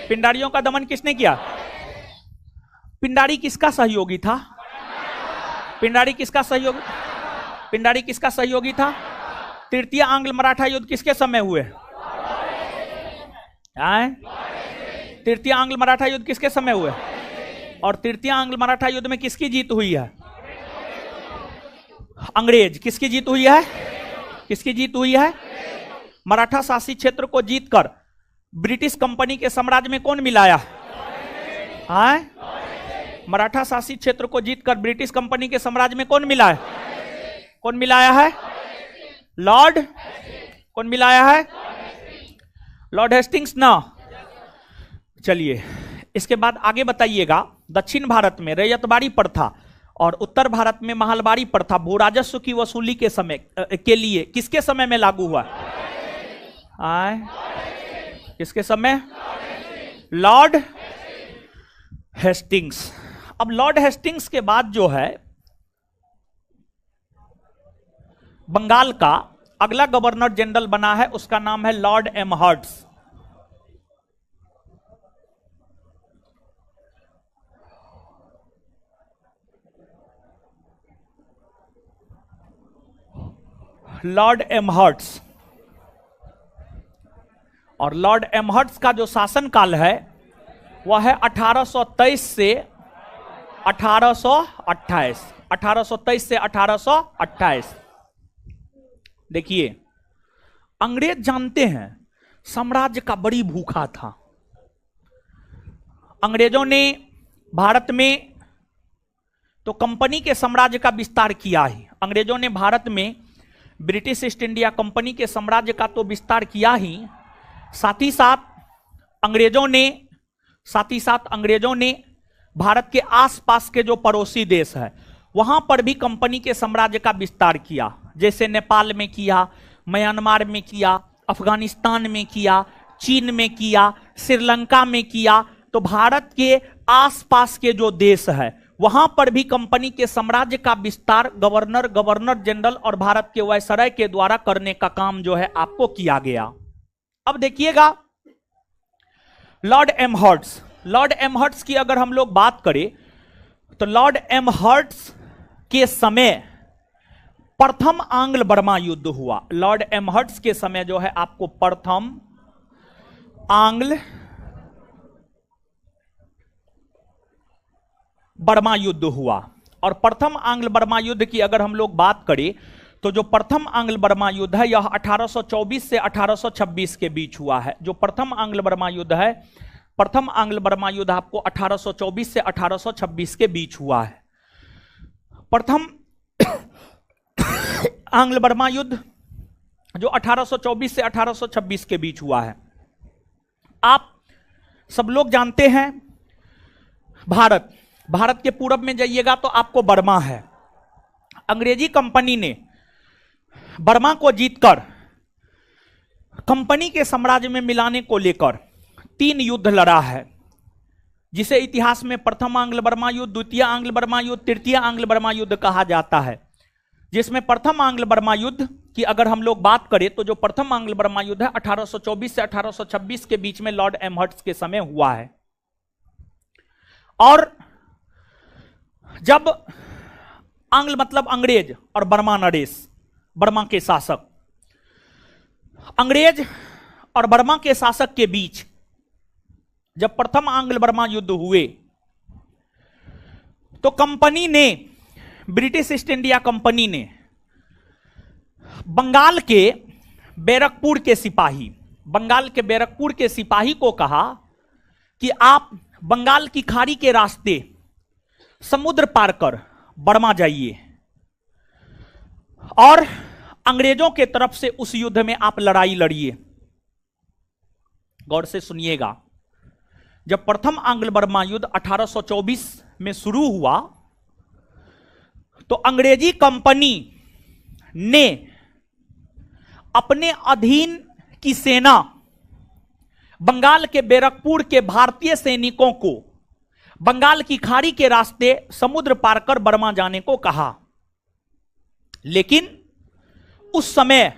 Speaker 1: पिंडारियों का दमन किसने किया? पिंडारी किसका सहयोगी था? पिंडारी किसका सहयोगी? पिंडारी किसका सहयोगी था? तृतीय आंग्ल मराठा युद्ध किसके समय हुए? तृतीय आंग्ल मराठा युद्ध किसके समय हुए? और तृतीय आंग्ल मराठा युद्ध में किसकी जीत हुई है? अंग्रेज। किसकी जीत हुई है? किसकी जीत हुई है? मराठा शासित क्षेत्र को जीतकर ब्रिटिश कंपनी के साम्राज्य में कौन मिलाया? मराठा शासित क्षेत्र को जीतकर ब्रिटिश कंपनी के साम्राज्य में कौन मिला है? कौन मिलाया है? लॉर्ड। कौन मिलाया है? लॉर्ड हेस्टिंग्स ना। चलिए इसके बाद आगे बताइएगा। दक्षिण भारत में रैयतबाड़ी प्रथा और उत्तर भारत में महलबाड़ी प्रथा भू राजस्व की वसूली के समय के लिए किसके समय में लागू हुआ? किसके समय? Lord Hastings. अब लॉर्ड हेस्टिंग्स के बाद जो है बंगाल का अगला गवर्नर जनरल बना है, उसका नाम है लॉर्ड एमहर्ट्स। लॉर्ड एमहर्ट्स। और लॉर्ड एमहर्ट्स का जो शासनकाल है वह है 1823 से 1828। 1823 से 1828। देखिए अंग्रेज जानते हैं साम्राज्य का बड़ी भूखा था। अंग्रेजों ने भारत में तो कंपनी के साम्राज्य का विस्तार किया ही। अंग्रेजों ने भारत में ब्रिटिश ईस्ट इंडिया कंपनी के साम्राज्य का तो विस्तार किया ही, साथ ही साथ अंग्रेजों ने भारत के आसपास के जो पड़ोसी देश है वहां पर भी कंपनी के साम्राज्य का विस्तार किया। जैसे नेपाल में किया, म्यांमार में किया, अफगानिस्तान में किया, चीन में किया, श्रीलंका में किया। तो भारत के आसपास के जो देश है वहां पर भी कंपनी के साम्राज्य का विस्तार गवर्नर जनरल और भारत के वायसराय के द्वारा करने का काम जो है आपको किया गया। अब देखिएगा लॉर्ड एमहर्ट्स की अगर हम लोग बात करें तो लॉर्ड एमहर्ट्स के समय प्रथम आंग्ल बर्मा युद्ध हुआ। लॉर्ड एमहर्ट्स के समय जो है आपको प्रथम आंग्ल बर्मा युद्ध हुआ। और प्रथम आंग्ल बर्मा युद्ध की अगर हम लोग बात करें तो जो प्रथम आंग्ल बर्मा युद्ध है यह 1824 से 1826 के बीच हुआ है। जो प्रथम आंग्ल बर्मा युद्ध है, प्रथम आंग्ल बर्मा युद्ध आपको 1824 से 1826 के बीच हुआ है। प्रथम आंग्ल बर्मा युद्ध जो 1824 से 1826 के बीच हुआ है। आप सब लोग जानते हैं भारत के पूरब में जाइएगा तो आपको बर्मा है। अंग्रेजी कंपनी ने बर्मा को जीतकर कंपनी के साम्राज्य में मिलाने को लेकर 3 युद्ध लड़ा है, जिसे इतिहास में प्रथम आंग्ल बर्मा युद्ध, द्वितीय आंग्ल बर्मा युद्ध, तृतीय आंग्ल बर्मा युद्ध कहा जाता है। जिसमें प्रथम आंग्ल बर्मा युद्ध की अगर हम लोग बात करें तो जो प्रथम आंग्ल बर्मा युद्ध है 1824 से 1826 के बीच में लॉर्ड एमहर्ट्स के समय हुआ है। और जब आंग्ल मतलब अंग्रेज और बर्मा नरेश, बर्मा के शासक, अंग्रेज और बर्मा के शासक के बीच जब प्रथम आंग्ल बर्मा युद्ध हुए तो कंपनी ने, ब्रिटिश ईस्ट इंडिया कंपनी ने बंगाल के बैरकपुर के सिपाही को कहा कि आप बंगाल की खाड़ी के रास्ते समुद्र पार कर बर्मा जाइए और अंग्रेजों के तरफ से उस युद्ध में आप लड़ाई लड़िए। गौर से सुनिएगा, जब प्रथम आंग्ल बर्मा युद्ध 1824 में शुरू हुआ तो अंग्रेजी कंपनी ने अपने अधीन की सेना बंगाल के बैरकपुर के भारतीय सैनिकों को बंगाल की खाड़ी के रास्ते समुद्र पार कर बर्मा जाने को कहा। लेकिन उस समय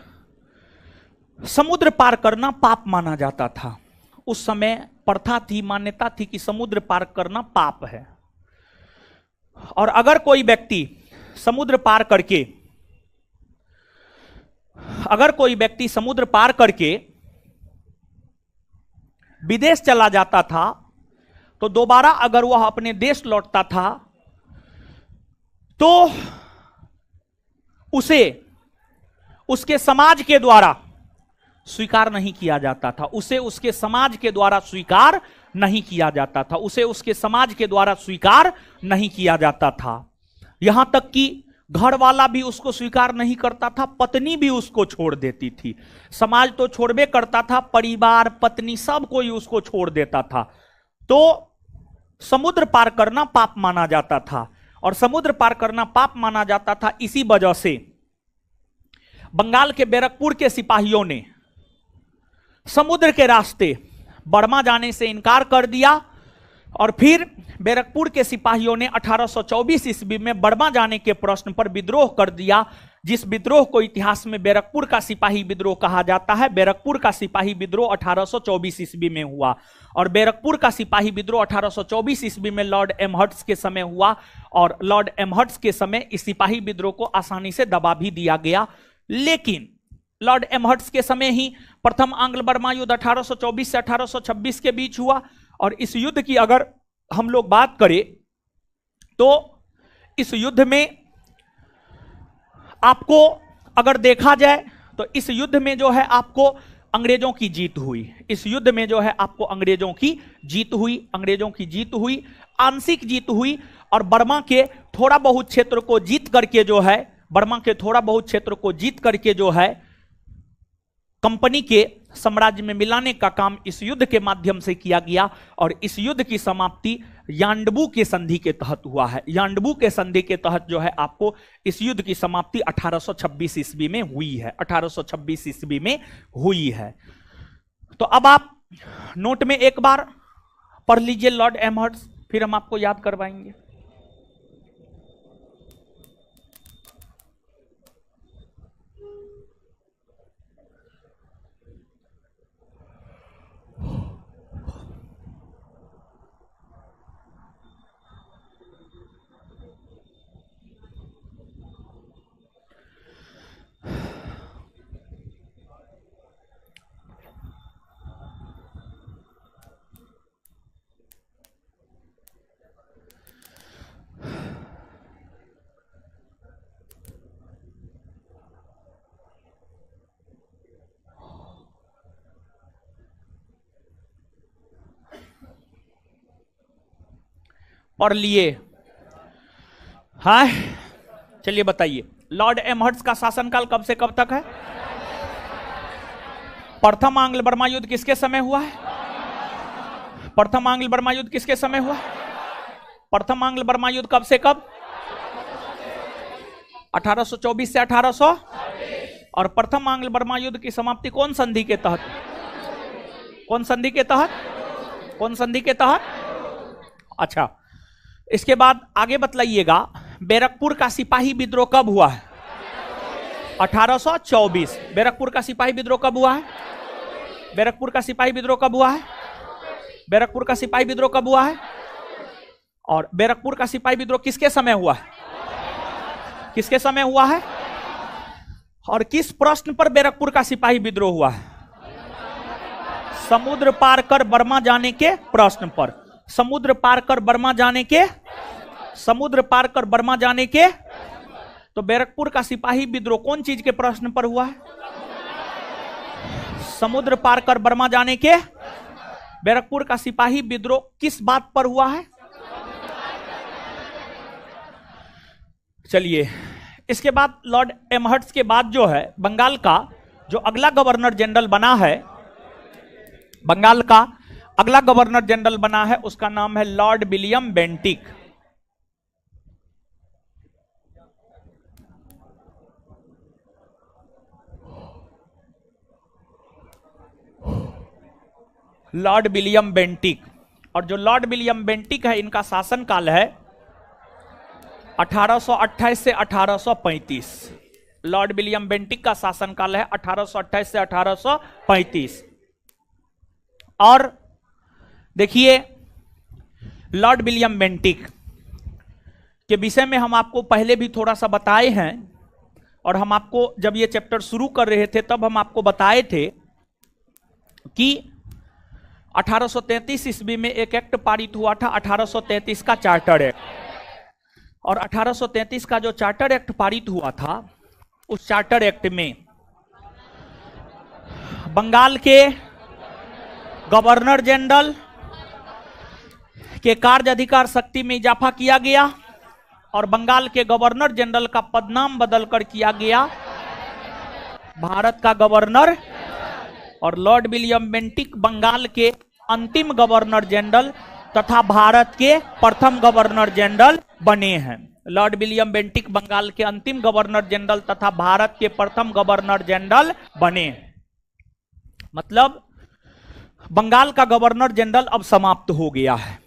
Speaker 1: समुद्र पार करना पाप माना जाता था। उस समय प्रथा थी, मान्यता थी कि समुद्र पार करना पाप है। और अगर कोई व्यक्ति समुद्र पार करके, अगर कोई व्यक्ति समुद्र पार करके विदेश चला जाता था तो दोबारा अगर वह अपने देश लौटता था तो उसे उसके समाज के द्वारा स्वीकार नहीं किया जाता था, उसे उसके समाज के द्वारा स्वीकार नहीं किया जाता था, उसे उसके समाज के द्वारा स्वीकार नहीं किया जाता था। यहां तक कि घर वाला भी उसको स्वीकार नहीं करता था, पत्नी भी उसको छोड़ देती थी। समाज तो छोड़बे करता था, परिवार, पत्नी, सब कोई उसको छोड़ देता था। तो समुद्र पार करना पाप माना जाता था, और समुद्र पार करना पाप माना जाता था। इसी वजह से बंगाल के बैरकपुर के सिपाहियों ने समुद्र के रास्ते बर्मा जाने से इनकार कर दिया, और फिर बैरकपुर के सिपाहियों ने 1824 ईस्वी में बर्मा जाने के प्रश्न पर विद्रोह कर दिया, जिस विद्रोह को इतिहास में बैरकपुर का सिपाही विद्रोह कहा जाता है। बैरकपुर का सिपाही विद्रोह 1824 ईस्वी में हुआ, और बैरकपुर का सिपाही विद्रोह 1824 ईस्वी में लॉर्ड एमहर्ट्स के समय हुआ, और लॉर्ड एमहर्ट्स के समय इस सिपाही विद्रोह को आसानी से दबा भी दिया गया। लेकिन लॉर्ड एमहर्ट्स के समय ही प्रथम आंग्ल बर्मा युद्ध 1824 से 1826 के बीच हुआ, और इस युद्ध की अगर हम लोग बात करें तो इस युद्ध में आपको अगर देखा जाए तो इस युद्ध में जो है आपको अंग्रेजों की जीत हुई। इस युद्ध में जो है आपको अंग्रेजों की जीत हुई, अंग्रेजों की जीत हुई, आंशिक जीत हुई, और बर्मा के थोड़ा बहुत क्षेत्र को जीत करके जो है, बर्मा के थोड़ा बहुत क्षेत्र को जीत करके जो है कंपनी के साम्राज्य में मिलाने का काम इस युद्ध के माध्यम से किया गया, और इस युद्ध की समाप्ति यांडबू के संधि के तहत हुआ है। यांडबू के संधि के तहत जो है आपको इस युद्ध की समाप्ति 1826 ईस्वी में हुई है, 1826 ईस्वी में हुई है। तो अब आप नोट में एक बार पढ़ लीजिए लॉर्ड एमहर्ट्स, फिर हम आपको याद करवाएंगे। पढ़ लिए? हाँ, चलिए बताइए, लॉर्ड एमहर्ट्स का शासनकाल कब से कब तक है? प्रथम आंग्ल बर्मा युद्ध किसके समय हुआ है? प्रथम आंग्ल बर्मा युद्ध किसके समय हुआ? प्रथम आंग्ल बर्मा युद्ध कब से कब? 1824 से 1800। और प्रथम आंग्ल बर्मा युद्ध की समाप्ति कौन संधि के तहत? कौन संधि के तहत? कौन संधि के तहत? अच्छा, इसके बाद आगे बतलाइएगा, बैरकपुर का सिपाही विद्रोह कब हुआ है? 1824। बैरकपुर का सिपाही विद्रोह कब हुआ है? बैरकपुर का सिपाही विद्रोह कब हुआ है? बैरकपुर का सिपाही विद्रोह कब हुआ है? और बैरकपुर का सिपाही विद्रोह किसके समय हुआ है? किसके समय हुआ है? और किस प्रश्न पर बैरकपुर का सिपाही विद्रोह हुआ है? समुद्र पार कर बर्मा जाने के प्रश्न पर। समुद्र पार कर बर्मा जाने के, समुद्र पार कर बर्मा जाने के। तो बैरकपुर का सिपाही विद्रोह कौन चीज के प्रश्न पर हुआ है? समुद्र पार कर बर्मा जाने के। बैरकपुर का सिपाही विद्रोह किस बात पर हुआ है? चलिए, इसके बाद लॉर्ड एमहर्ट्स के बाद जो है बंगाल का जो अगला गवर्नर जनरल बना है, बंगाल का अगला गवर्नर जनरल बना है, उसका नाम है Lord William Bentinck. Lord William Bentinck. और जो लॉर्ड विलियम बेंटिक है, इनका शासनकाल है 1828 से 1835। लॉर्ड विलियम बेंटिक का शासनकाल है 1828 से 1835। और देखिए, लॉर्ड विलियम बेंटिक के विषय में हम आपको पहले भी थोड़ा सा बताए हैं, और हम आपको जब ये चैप्टर शुरू कर रहे थे तब हम आपको बताए थे कि 1833 ईस्वी में एक एक्ट पारित हुआ था, 1833 का चार्टर एक्ट। और 1833 का जो चार्टर एक्ट पारित हुआ था, उस चार्टर एक्ट में बंगाल के गवर्नर जनरल के कार्य अधिकार शक्ति में इजाफा किया गया, और बंगाल के गवर्नर जनरल का पदनाम बदलकर किया गया भारत का गवर्नर, और लॉर्ड विलियम बेंटिक बंगाल के अंतिम गवर्नर जनरल तथा भारत के प्रथम गवर्नर जनरल बने हैं। लॉर्ड विलियम बेंटिक बंगाल के अंतिम गवर्नर जनरल तथा भारत के प्रथम गवर्नर जनरल बने। मतलब बंगाल का गवर्नर जनरल अब समाप्त हो गया है।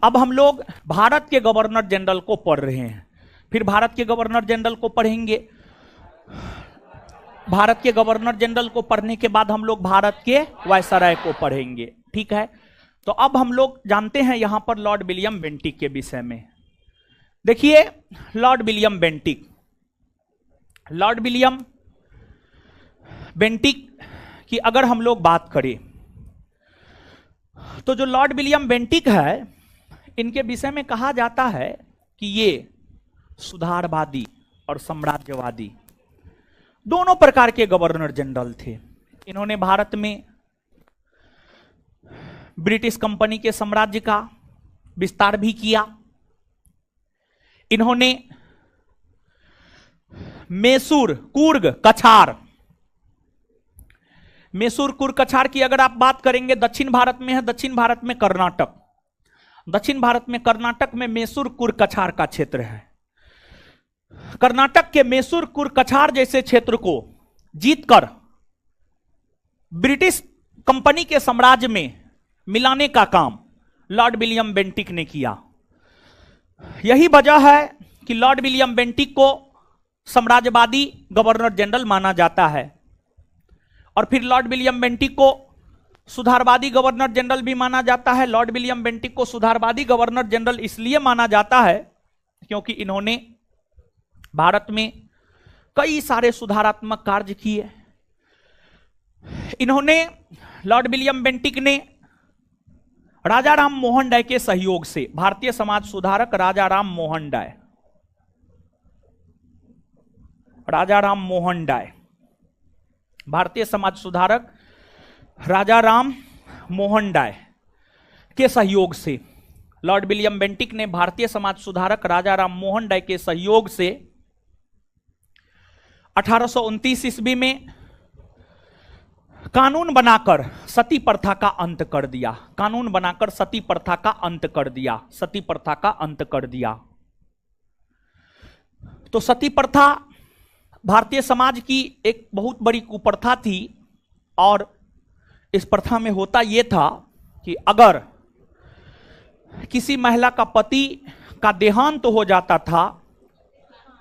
Speaker 1: अब हम लोग भारत के गवर्नर जनरल को पढ़ रहे हैं, फिर भारत के गवर्नर जनरल को पढ़ेंगे। भारत के गवर्नर जनरल को पढ़ने के बाद हम लोग भारत के वायसराय को पढ़ेंगे, ठीक है। तो अब हम लोग जानते हैं यहां पर लॉर्ड विलियम बेंटिक के विषय में। देखिए, Lord William Bentinck, Lord William Bentinck की अगर हम लोग बात करें तो जो लॉर्ड विलियम बेंटिक है, इनके विषय में कहा जाता है कि ये सुधारवादी और साम्राज्यवादी दोनों प्रकार के गवर्नर जनरल थे। इन्होंने भारत में ब्रिटिश कंपनी के साम्राज्य का विस्तार भी किया। इन्होंने मैसूर, कुर्ग, कछार, मैसूर, कुर्ग, कछार की अगर आप बात करेंगे, दक्षिण भारत में है, दक्षिण भारत में कर्नाटक, दक्षिण भारत में कर्नाटक में मैसूर, कुर्ग, कछार का क्षेत्र है। कर्नाटक के मैसूर, कुर्ग, कछार जैसे क्षेत्र को जीतकर ब्रिटिश कंपनी के साम्राज्य में मिलाने का काम लॉर्ड विलियम बेंटिक ने किया। यही वजह है कि लॉर्ड विलियम बेंटिक को साम्राज्यवादी गवर्नर जनरल माना जाता है, और फिर लॉर्ड विलियम बेंटिक को सुधारवादी गवर्नर जनरल भी माना जाता है। लॉर्ड विलियम बेंटिक को सुधारवादी गवर्नर जनरल इसलिए माना जाता है क्योंकि इन्होंने भारत में कई सारे सुधारात्मक कार्य किए। इन्होंने, लॉर्ड विलियम बेंटिक ने राजा राम मोहन राय के सहयोग से, भारतीय समाज सुधारक राजा राम मोहन राय, राजा राम मोहन राय, भारतीय समाज सुधारक राजा राम मोहन राय के सहयोग से, लॉर्ड विलियम बेंटिक ने भारतीय समाज सुधारक राजा राम मोहन राय के सहयोग से 1829 ईस्वी में कानून बनाकर सती प्रथा का अंत कर दिया। कानून बनाकर सती प्रथा का अंत कर दिया, सती प्रथा का अंत कर दिया। तो सती प्रथा भारतीय समाज की एक बहुत बड़ी कुप्रथा थी, और इस प्रथा में होता यह था कि अगर किसी महिला का पति का देहांत हो जाता था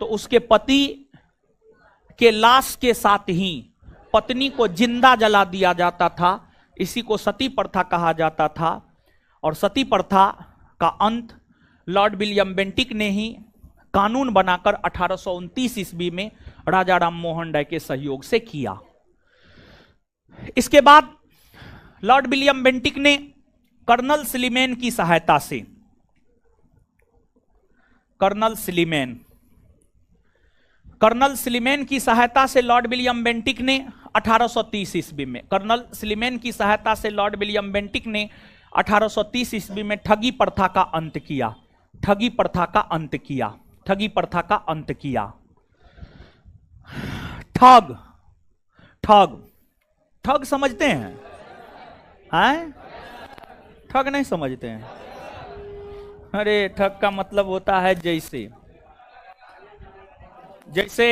Speaker 1: तो उसके पति के लाश के साथ ही पत्नी को जिंदा जला दिया जाता था। इसी को सती प्रथा कहा जाता था, और सती प्रथा का अंत लॉर्ड विलियम बेंटिक ने ही कानून बनाकर 1829 ईस्वी में राजा राम मोहन राय के सहयोग से किया। इसके बाद लॉर्ड विलियम बेंटिक ने कर्नल स्लीमैन की सहायता से, कर्नल स्लीमैन की सहायता से लॉर्ड विलियम बेंटिक ने 1830 ईस्वी में, कर्नल स्लीमैन की सहायता से लॉर्ड विलियम बेंटिक ने 1830 ईस्वी में ठगी प्रथा का अंत किया। ठगी प्रथा का अंत किया, ठगी प्रथा का अंत किया। ठग, ठग, ठग समझते हैं? हैं? ठग नहीं समझते हैं? अरे ठग का मतलब होता है जैसे, जैसे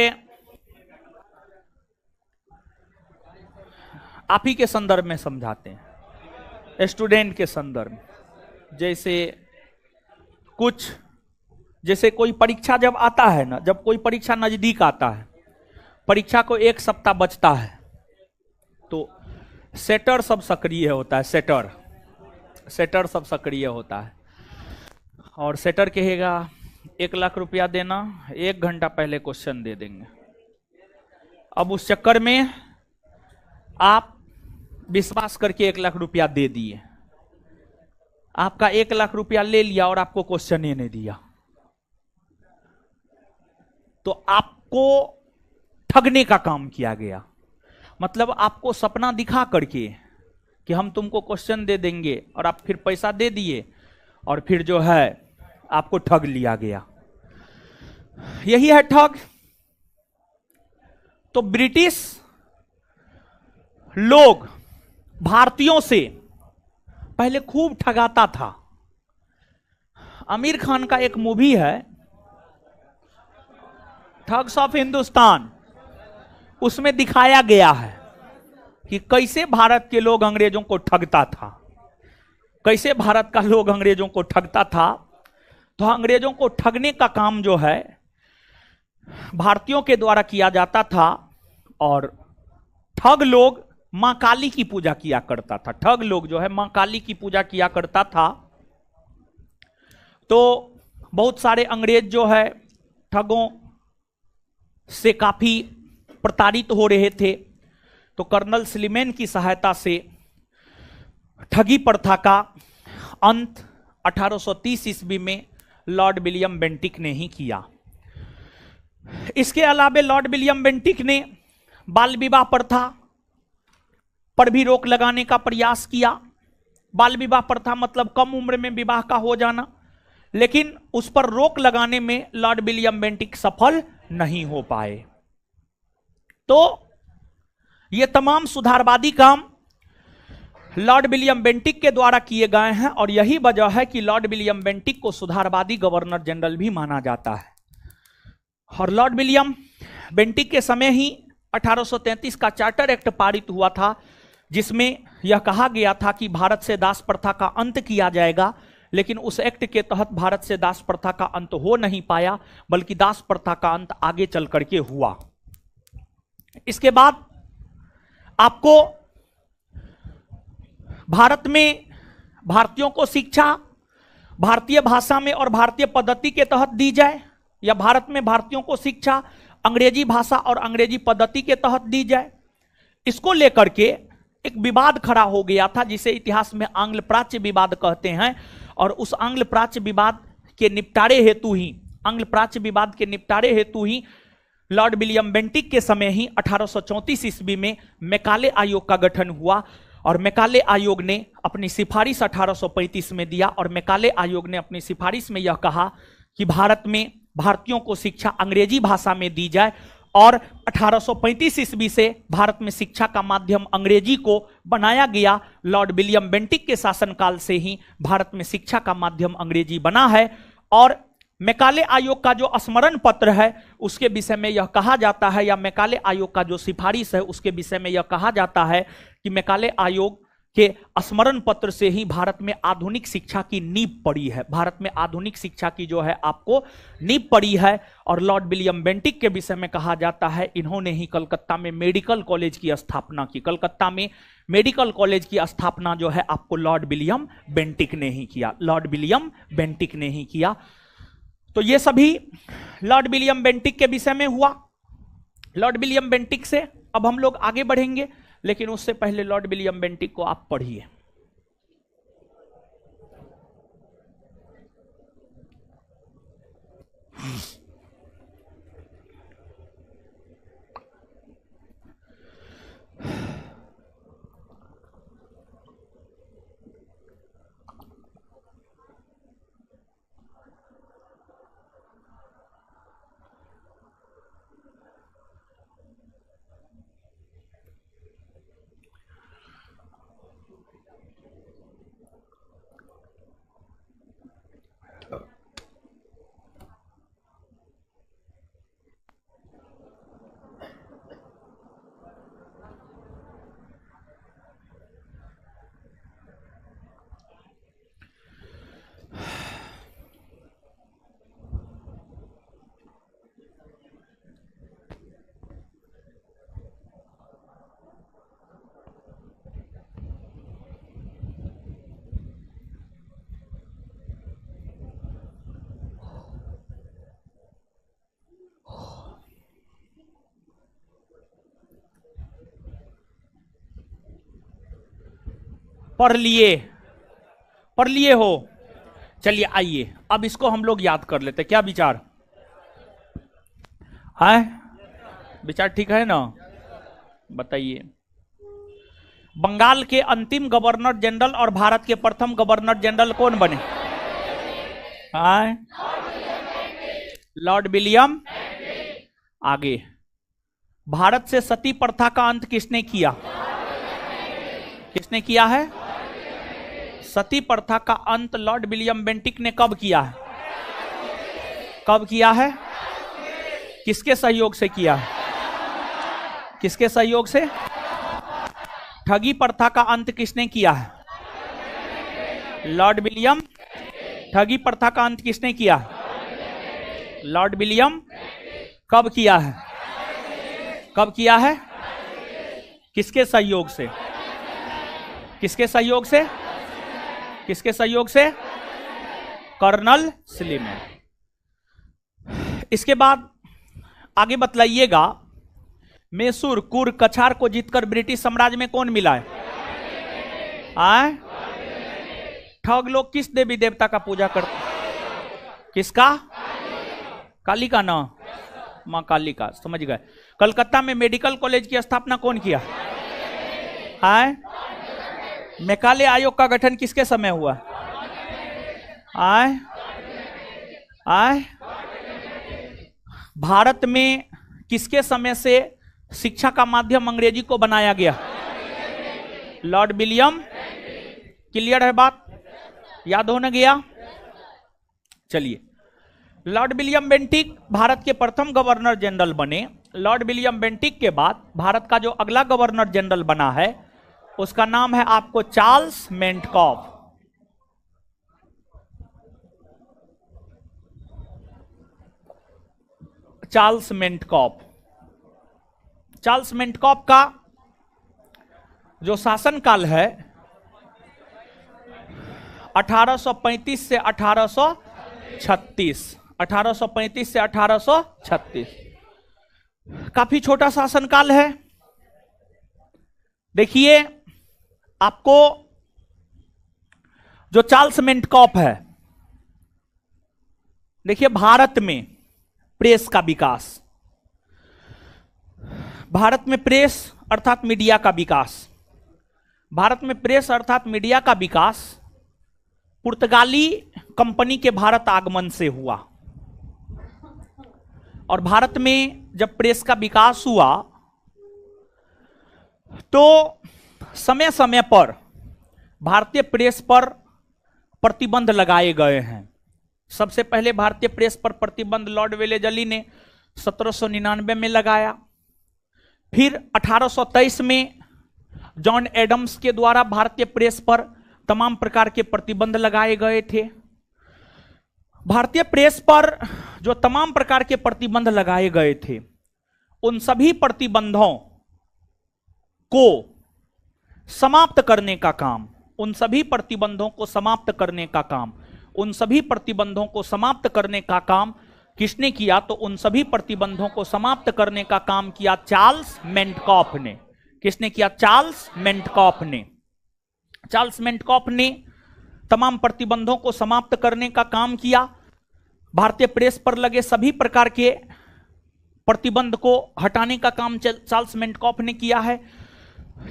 Speaker 1: आप ही के संदर्भ में समझाते हैं, स्टूडेंट के संदर्भ में। जैसे कुछ, जैसे कोई परीक्षा जब आता है ना, जब कोई परीक्षा नजदीक आता है, परीक्षा को 1 सप्ताह बचता है, तो सेटर सब सक्रिय होता है। सेटर सब सक्रिय होता है। और सेटर कहेगा 1 लाख रुपया देना, 1 घंटा पहले क्वेश्चन दे देंगे। अब उस चक्कर में आप विश्वास करके 1 लाख रुपया दे दिए, आपका 1 लाख रुपया ले लिया और आपको क्वेश्चन ही नहीं दिया, तो आपको ठगने का काम किया गया। मतलब आपको सपना दिखा करके कि हम तुमको क्वेश्चन दे देंगे और आप फिर पैसा दे दिए और फिर जो है आपको ठग लिया गया। यही है ठग। तो ब्रिटिश लोग भारतीयों से पहले खूब ठगाता था। आमिर खान का एक मूवी है ठग्स ऑफ हिंदुस्तान, उसमें दिखाया गया है कि कैसे भारत के लोग अंग्रेजों को ठगता था, कैसे भारत का लोग अंग्रेजों को ठगता था। तो अंग्रेजों को ठगने का काम जो है भारतीयों के द्वारा किया जाता था और ठग लोग मां काली की पूजा किया करता था। ठग लोग जो है मां काली की पूजा किया करता था। तो बहुत सारे अंग्रेज जो है ठगों से काफी प्रताड़ित हो रहे थे। तो कर्नल स्लीमेन की सहायता से ठगी प्रथा का अंत 1830 ईस्वी में लॉर्ड विलियम बेंटिक ने ही किया। इसके अलावे लॉर्ड विलियम बेंटिक ने बाल विवाह प्रथा पर भी रोक लगाने का प्रयास किया। बाल विवाह प्रथा मतलब कम उम्र में विवाह का हो जाना, लेकिन उस पर रोक लगाने में लॉर्ड विलियम बेंटिक सफल नहीं हो पाए। तो ये तमाम सुधारवादी काम लॉर्ड विलियम बेंटिक के द्वारा किए गए हैं और यही वजह है कि लॉर्ड विलियम बेंटिक को सुधारवादी गवर्नर जनरल भी माना जाता है। और लॉर्ड विलियम बेंटिक के समय ही 1833 का चार्टर एक्ट पारित हुआ था, जिसमें यह कहा गया था कि भारत से दास प्रथा का अंत किया जाएगा। लेकिन उस एक्ट के तहत भारत से दास प्रथा का अंत हो नहीं पाया, बल्कि दास प्रथा का अंत आगे चल करके हुआ। इसके बाद आपको भारत में भारतीयों को शिक्षा भारतीय भाषा में और भारतीय पद्धति के तहत दी जाए, या भारत में भारतीयों को शिक्षा अंग्रेजी भाषा और अंग्रेजी पद्धति के तहत दी जाए, इसको लेकर के एक विवाद खड़ा हो गया था, जिसे इतिहास में आंग्ल प्राच्य विवाद कहते हैं। और उस आंग्ल प्राच्य विवाद के निपटारे हेतु ही लॉर्ड विलियम बेंटिक के समय ही 1834 ईस्वी में मैकाले आयोग का गठन हुआ। और मैकाले आयोग ने अपनी सिफारिश 1835 में दिया और मैकाले आयोग ने अपनी सिफारिश में यह कहा कि भारत में भारतीयों को शिक्षा अंग्रेजी भाषा में दी जाए। और 1835 ईस्वी से भारत में शिक्षा का माध्यम अंग्रेजी को बनाया गया। लॉर्ड विलियम बेंटिक के शासनकाल से ही भारत में शिक्षा का माध्यम अंग्रेजी बना है। और मैकाले आयोग का जो स्मरण पत्र है उसके विषय में यह कहा जाता है, या मैकाले आयोग का जो सिफारिश है उसके विषय में यह कहा जाता है कि मैकाले आयोग के स्मरण पत्र से ही भारत में आधुनिक शिक्षा की नींव पड़ी है। भारत में आधुनिक शिक्षा की जो है आपको नींव पड़ी है। और लॉर्ड विलियम बेंटिक के विषय में कहा जाता है इन्होंने ही कलकत्ता में मेडिकल कॉलेज की स्थापना की। कलकत्ता में मेडिकल कॉलेज की स्थापना जो है आपको लॉर्ड विलियम बेंटिक ने ही किया, लॉर्ड विलियम बेंटिक ने ही किया। तो ये सभी लॉर्ड विलियम बेंटिक के विषय में हुआ। लॉर्ड विलियम बेंटिक से अब हम लोग आगे बढ़ेंगे, लेकिन उससे पहले लॉर्ड विलियम बेंटिक को आप पढ़िए। पढ़ लिए हो। चलिए आइए अब इसको हम लोग याद कर लेते, क्या विचार है? विचार ठीक है ना? बताइए। बंगाल के अंतिम गवर्नर जनरल और भारत के प्रथम गवर्नर जनरल कौन बने? Lord William. आगे, भारत से सती प्रथा का अंत किसने किया? किसने किया है? सती प्रथा का अंत लॉर्ड विलियम बेंटिक ने कब किया है? कब किया है? किसके सहयोग से किया है? किसके सहयोग से? ठगी प्रथा का अंत किसने किया है? Lord William. ठगी प्रथा का अंत किसने किया है? Lord William. कब किया है? कब किया है? किसके सहयोग से? किसके सहयोग से? किसके सहयोग से? Colonel Sleeman. इसके बाद आगे बतलाइएगा, मैसूर, कुर, कछार को जीतकर ब्रिटिश साम्राज्य में कौन मिला है? आए? ठग लोग किस देवी देवता का पूजा करते? किसका? काली का ना, मां काली का, समझ गए। कलकत्ता में मेडिकल कॉलेज की स्थापना कौन किया? आए? मैकाले आयोग का गठन किसके समय हुआ? आए? आए? भारत में किसके समय से शिक्षा का माध्यम अंग्रेजी को बनाया गया? Lord William. क्लियर है बात? याद होने गया? चलिए, लॉर्ड विलियम बेंटिक भारत के प्रथम गवर्नर जनरल बने। लॉर्ड विलियम बेंटिक के बाद भारत का जो अगला गवर्नर जनरल बना है उसका नाम है आपको चार्ल्स मेंटकॉफ। चार्ल्स मेंटकॉफ। चार्ल्स मेंटकॉफ का जो शासनकाल है 1835 से 1836, 1835 से 1836, काफी छोटा शासनकाल है। देखिए, आपको जो चार्ल्स मेंटकॉफ है, देखिए भारत में प्रेस का विकास, भारत में प्रेस अर्थात मीडिया का विकास, भारत में प्रेस अर्थात मीडिया का विकास पुर्तगाली कंपनी के भारत आगमन से हुआ। और भारत में जब प्रेस का विकास हुआ तो समय समय पर भारतीय प्रेस पर प्रतिबंध लगाए गए हैं। सबसे पहले भारतीय प्रेस पर प्रतिबंध लॉर्ड वेलेजली ने 1799 में लगाया। फिर 1823 में जॉन एडम्स के द्वारा भारतीय प्रेस पर तमाम प्रकार के प्रतिबंध लगाए गए थे। भारतीय प्रेस पर जो तमाम प्रकार के प्रतिबंध लगाए गए थे, उन सभी प्रतिबंधों को समाप्त करने का काम, उन सभी प्रतिबंधों को समाप्त करने का काम, उन सभी प्रतिबंधों को समाप्त करने का काम किसने किया? तो उन सभी प्रतिबंधों को समाप्त करने का काम किया चार्ल्स मेंटकॉफ ने। किसने किया? चार्ल्स मेंटकॉफ ने। चार्ल्स मेंटकॉफ ने तमाम प्रतिबंधों को समाप्त करने का काम किया। भारतीय प्रेस पर लगे सभी प्रकार के प्रतिबंध को हटाने का काम चार्ल्स मेंटकॉफ ने किया है।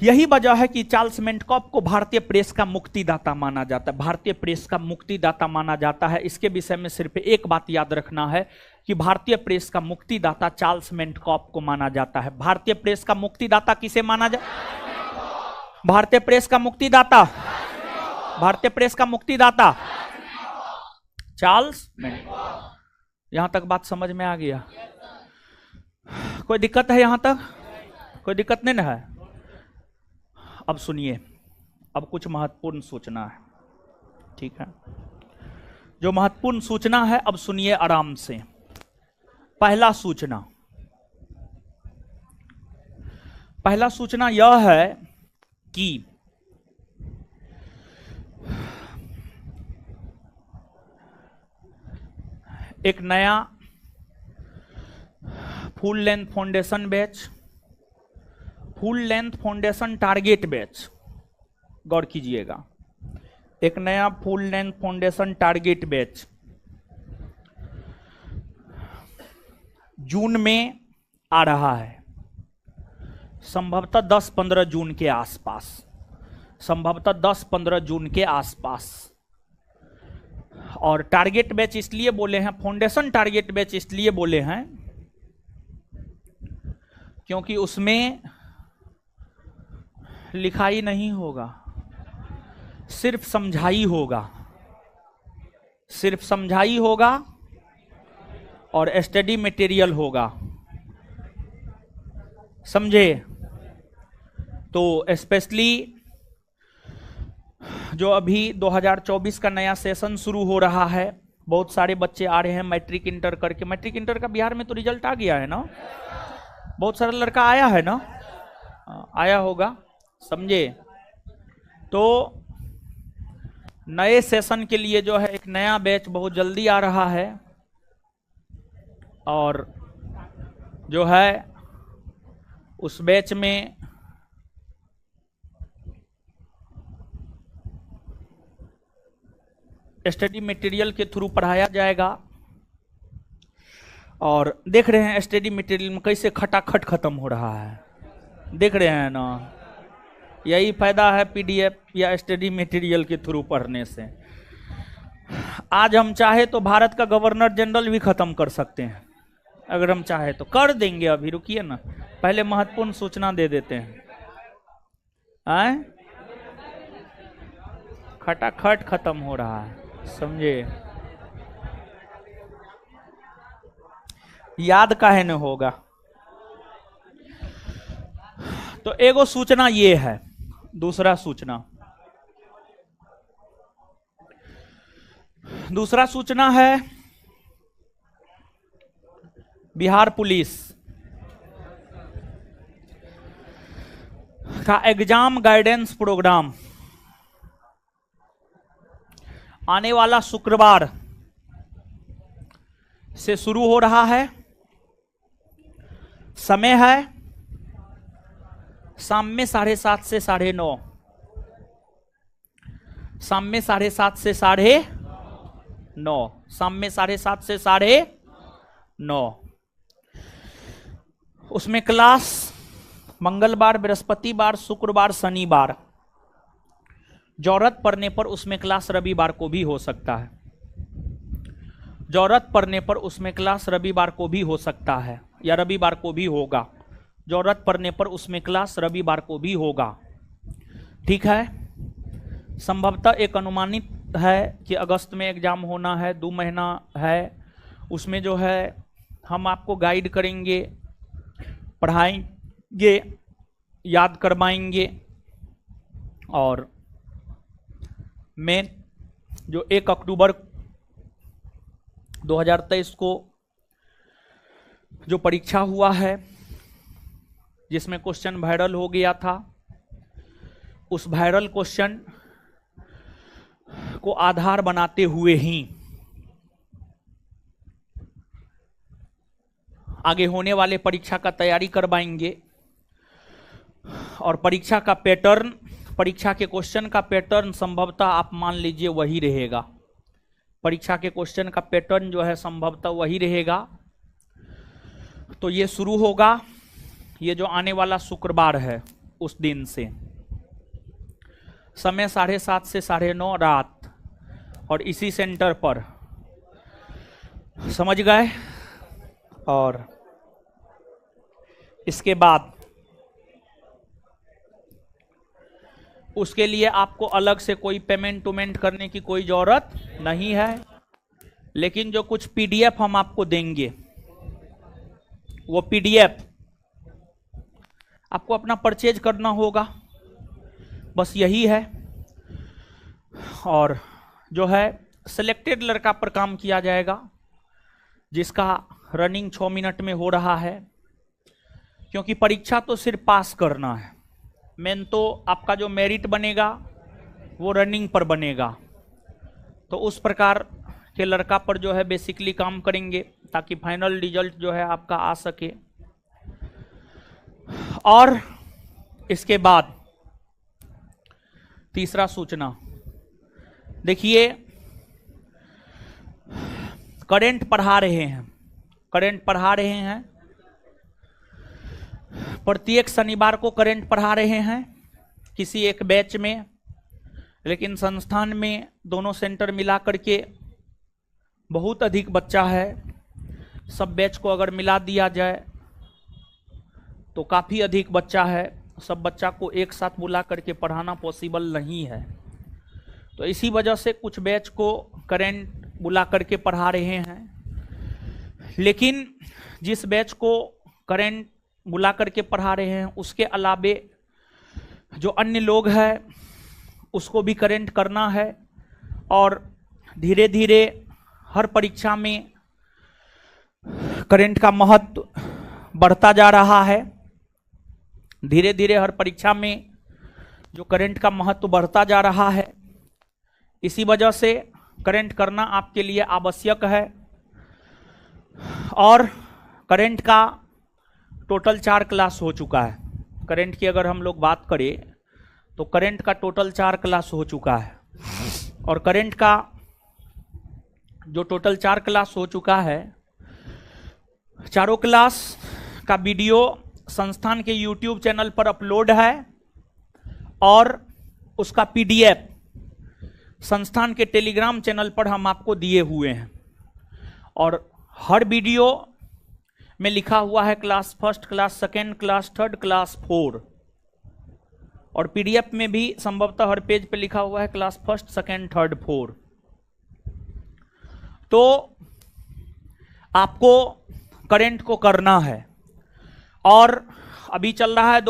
Speaker 1: यही वजह है कि चार्ल्स मेंटकॉफ को भारतीय प्रेस का मुक्तिदाता माना जाता है। भारतीय प्रेस का मुक्तिदाता माना जाता है। इसके विषय में सिर्फ एक बात याद रखना है कि भारतीय प्रेस का मुक्तिदाता चार्ल्स मेंटकॉफ को माना जाता है। भारतीय प्रेस का मुक्तिदाता किसे माना जाता? भारतीय प्रेस का मुक्तिदाता, भारतीय प्रेस का मुक्तिदाता चार्ल्स मेंटकॉफ। यहां तक बात समझ में आ गया? कोई दिक्कत है यहां तक? कोई दिक्कत नहीं ना है? अब सुनिए, अब कुछ महत्वपूर्ण सूचना है, ठीक है? जो महत्वपूर्ण सूचना है अब सुनिए आराम से। पहला सूचना यह है कि एक नया full length foundation batch, full length foundation target batch गौर कीजिएगा, एक नया full length foundation target batch June में आ रहा है, संभवतः 10-15 जून के आसपास, संभवतः 10-15 जून के आसपास। और टारगेट बैच इसलिए बोले हैं, फाउंडेशन टारगेट बैच इसलिए बोले हैं क्योंकि उसमें लिखाई नहीं होगा, सिर्फ समझाई होगा, सिर्फ समझाई होगा और स्टडी मटेरियल होगा, समझे। तो स्पेशली जो अभी 2024 का नया सेशन शुरू हो रहा है, बहुत सारे बच्चे आ रहे हैं मैट्रिक इंटर करके। मैट्रिक इंटर का बिहार में तो रिजल्ट आ गया है ना, बहुत सारा लड़का आया है ना, आया होगा, समझे। तो नए सेशन के लिए जो है एक नया बैच बहुत जल्दी आ रहा है और जो है उस बैच में स्टडी मटेरियल के थ्रू पढ़ाया जाएगा। और देख रहे हैं स्टडी मटेरियल में कैसे खटाखट खत्म हो रहा है, देख रहे हैं ना। यही फायदा है पीडीएफ या स्टडी मटेरियल के थ्रू पढ़ने से। आज हम चाहे तो भारत का गवर्नर जनरल भी खत्म कर सकते हैं, अगर हम चाहे तो कर देंगे। अभी रुकिए ना, पहले महत्वपूर्ण सूचना दे देते हैं। आए खटाखट खत्म हो रहा है, समझे। याद काहे न होगा। तो एगो सूचना ये है, दूसरा सूचना है बिहार पुलिस का एग्जाम गाइडेंस प्रोग्राम आने वाला शुक्रवार से शुरू हो रहा है। समय है शाम में 7:30 से 9:30, शाम में 7:30 से 9:30, शाम में 7:30 से 9:30। उसमें क्लास मंगलवार, बृहस्पतिवार, शुक्रवार, शनिवार, जरूरत पड़ने पर उसमें क्लास रविवार को भी हो सकता है, जरूरत पड़ने पर उसमें क्लास रविवार को भी हो सकता है या रविवार को भी होगा, जरूरत पड़ने पर उसमें क्लास रविवार को भी होगा, ठीक है। संभवतः एक अनुमानित है कि अगस्त में एग्जाम होना है, 2 महीना है। उसमें जो है हम आपको गाइड करेंगे, पढ़ाएंगे, याद करवाएंगे। और मैं जो 1 अक्टूबर 2023 को जो परीक्षा हुआ है, जिसमें क्वेश्चन वायरल हो गया था, उस वायरल क्वेश्चन को आधार बनाते हुए ही आगे होने वाले परीक्षा का तैयारी करवाएंगे। और परीक्षा का पैटर्न, परीक्षा के क्वेश्चन का पैटर्न संभवतः आप मान लीजिए वही रहेगा, परीक्षा के क्वेश्चन का पैटर्न जो है संभवतः वही रहेगा। तो ये शुरू होगा, ये जो आने वाला शुक्रवार है उस दिन से, समय 7:30 से 9:30 रात, और इसी सेंटर पर, समझ गए। और इसके बाद उसके लिए आपको अलग से कोई पेमेंट करने की कोई जरूरत नहीं है। लेकिन जो कुछ पीडीएफ हम आपको देंगे, वो पीडीएफ आपको अपना परचेज करना होगा, बस यही है। और जो है सिलेक्टेड लड़का पर काम किया जाएगा, जिसका रनिंग 6 मिनट में हो रहा है, क्योंकि परीक्षा तो सिर्फ पास करना है। मेन तो आपका जो मेरिट बनेगा वो रनिंग पर बनेगा। तो उस प्रकार के लड़का पर जो है बेसिकली काम करेंगे, ताकि फाइनल रिजल्ट जो है आपका आ सके। और इसके बाद तीसरा सूचना, देखिए करंट पढ़ा रहे हैं, करंट पढ़ा रहे हैं, प्रत्येक शनिवार को करंट पढ़ा रहे हैं किसी एक बैच में, लेकिन संस्थान में दोनों सेंटर मिला करके बहुत अधिक बच्चा है। सब बैच को अगर मिला दिया जाए तो काफ़ी अधिक बच्चा है, सब बच्चा को एक साथ बुला करके पढ़ाना पॉसिबल नहीं है। तो इसी वजह से कुछ बैच को करंट बुला करके पढ़ा रहे हैं, लेकिन जिस बैच को करंट बुला करके पढ़ा रहे हैं उसके अलावे जो अन्य लोग हैं उसको भी करंट करना है। और धीरे धीरे हर परीक्षा में करंट का महत्व बढ़ता जा रहा है, धीरे धीरे हर परीक्षा में जो करंट का महत्व बढ़ता जा रहा है। इसी वजह से करंट करना आपके लिए आवश्यक है। और करंट का टोटल 4 क्लास हो चुका है। करंट की अगर हम लोग बात करें तो करंट का टोटल 4 क्लास हो चुका है। और करंट का जो टोटल 4 क्लास हो चुका है, चारों क्लास का वीडियो संस्थान के YouTube चैनल पर अपलोड है और उसका PDF संस्थान के टेलीग्राम चैनल पर हम आपको दिए हुए हैं। और हर वीडियो में लिखा हुआ है class first, class second, class third, class 4, और PDF में भी संभवतः हर पेज पे लिखा हुआ है क्लास फर्स्ट, सेकेंड, थर्ड, 4। तो आपको करंट को करना है। और अभी चल रहा है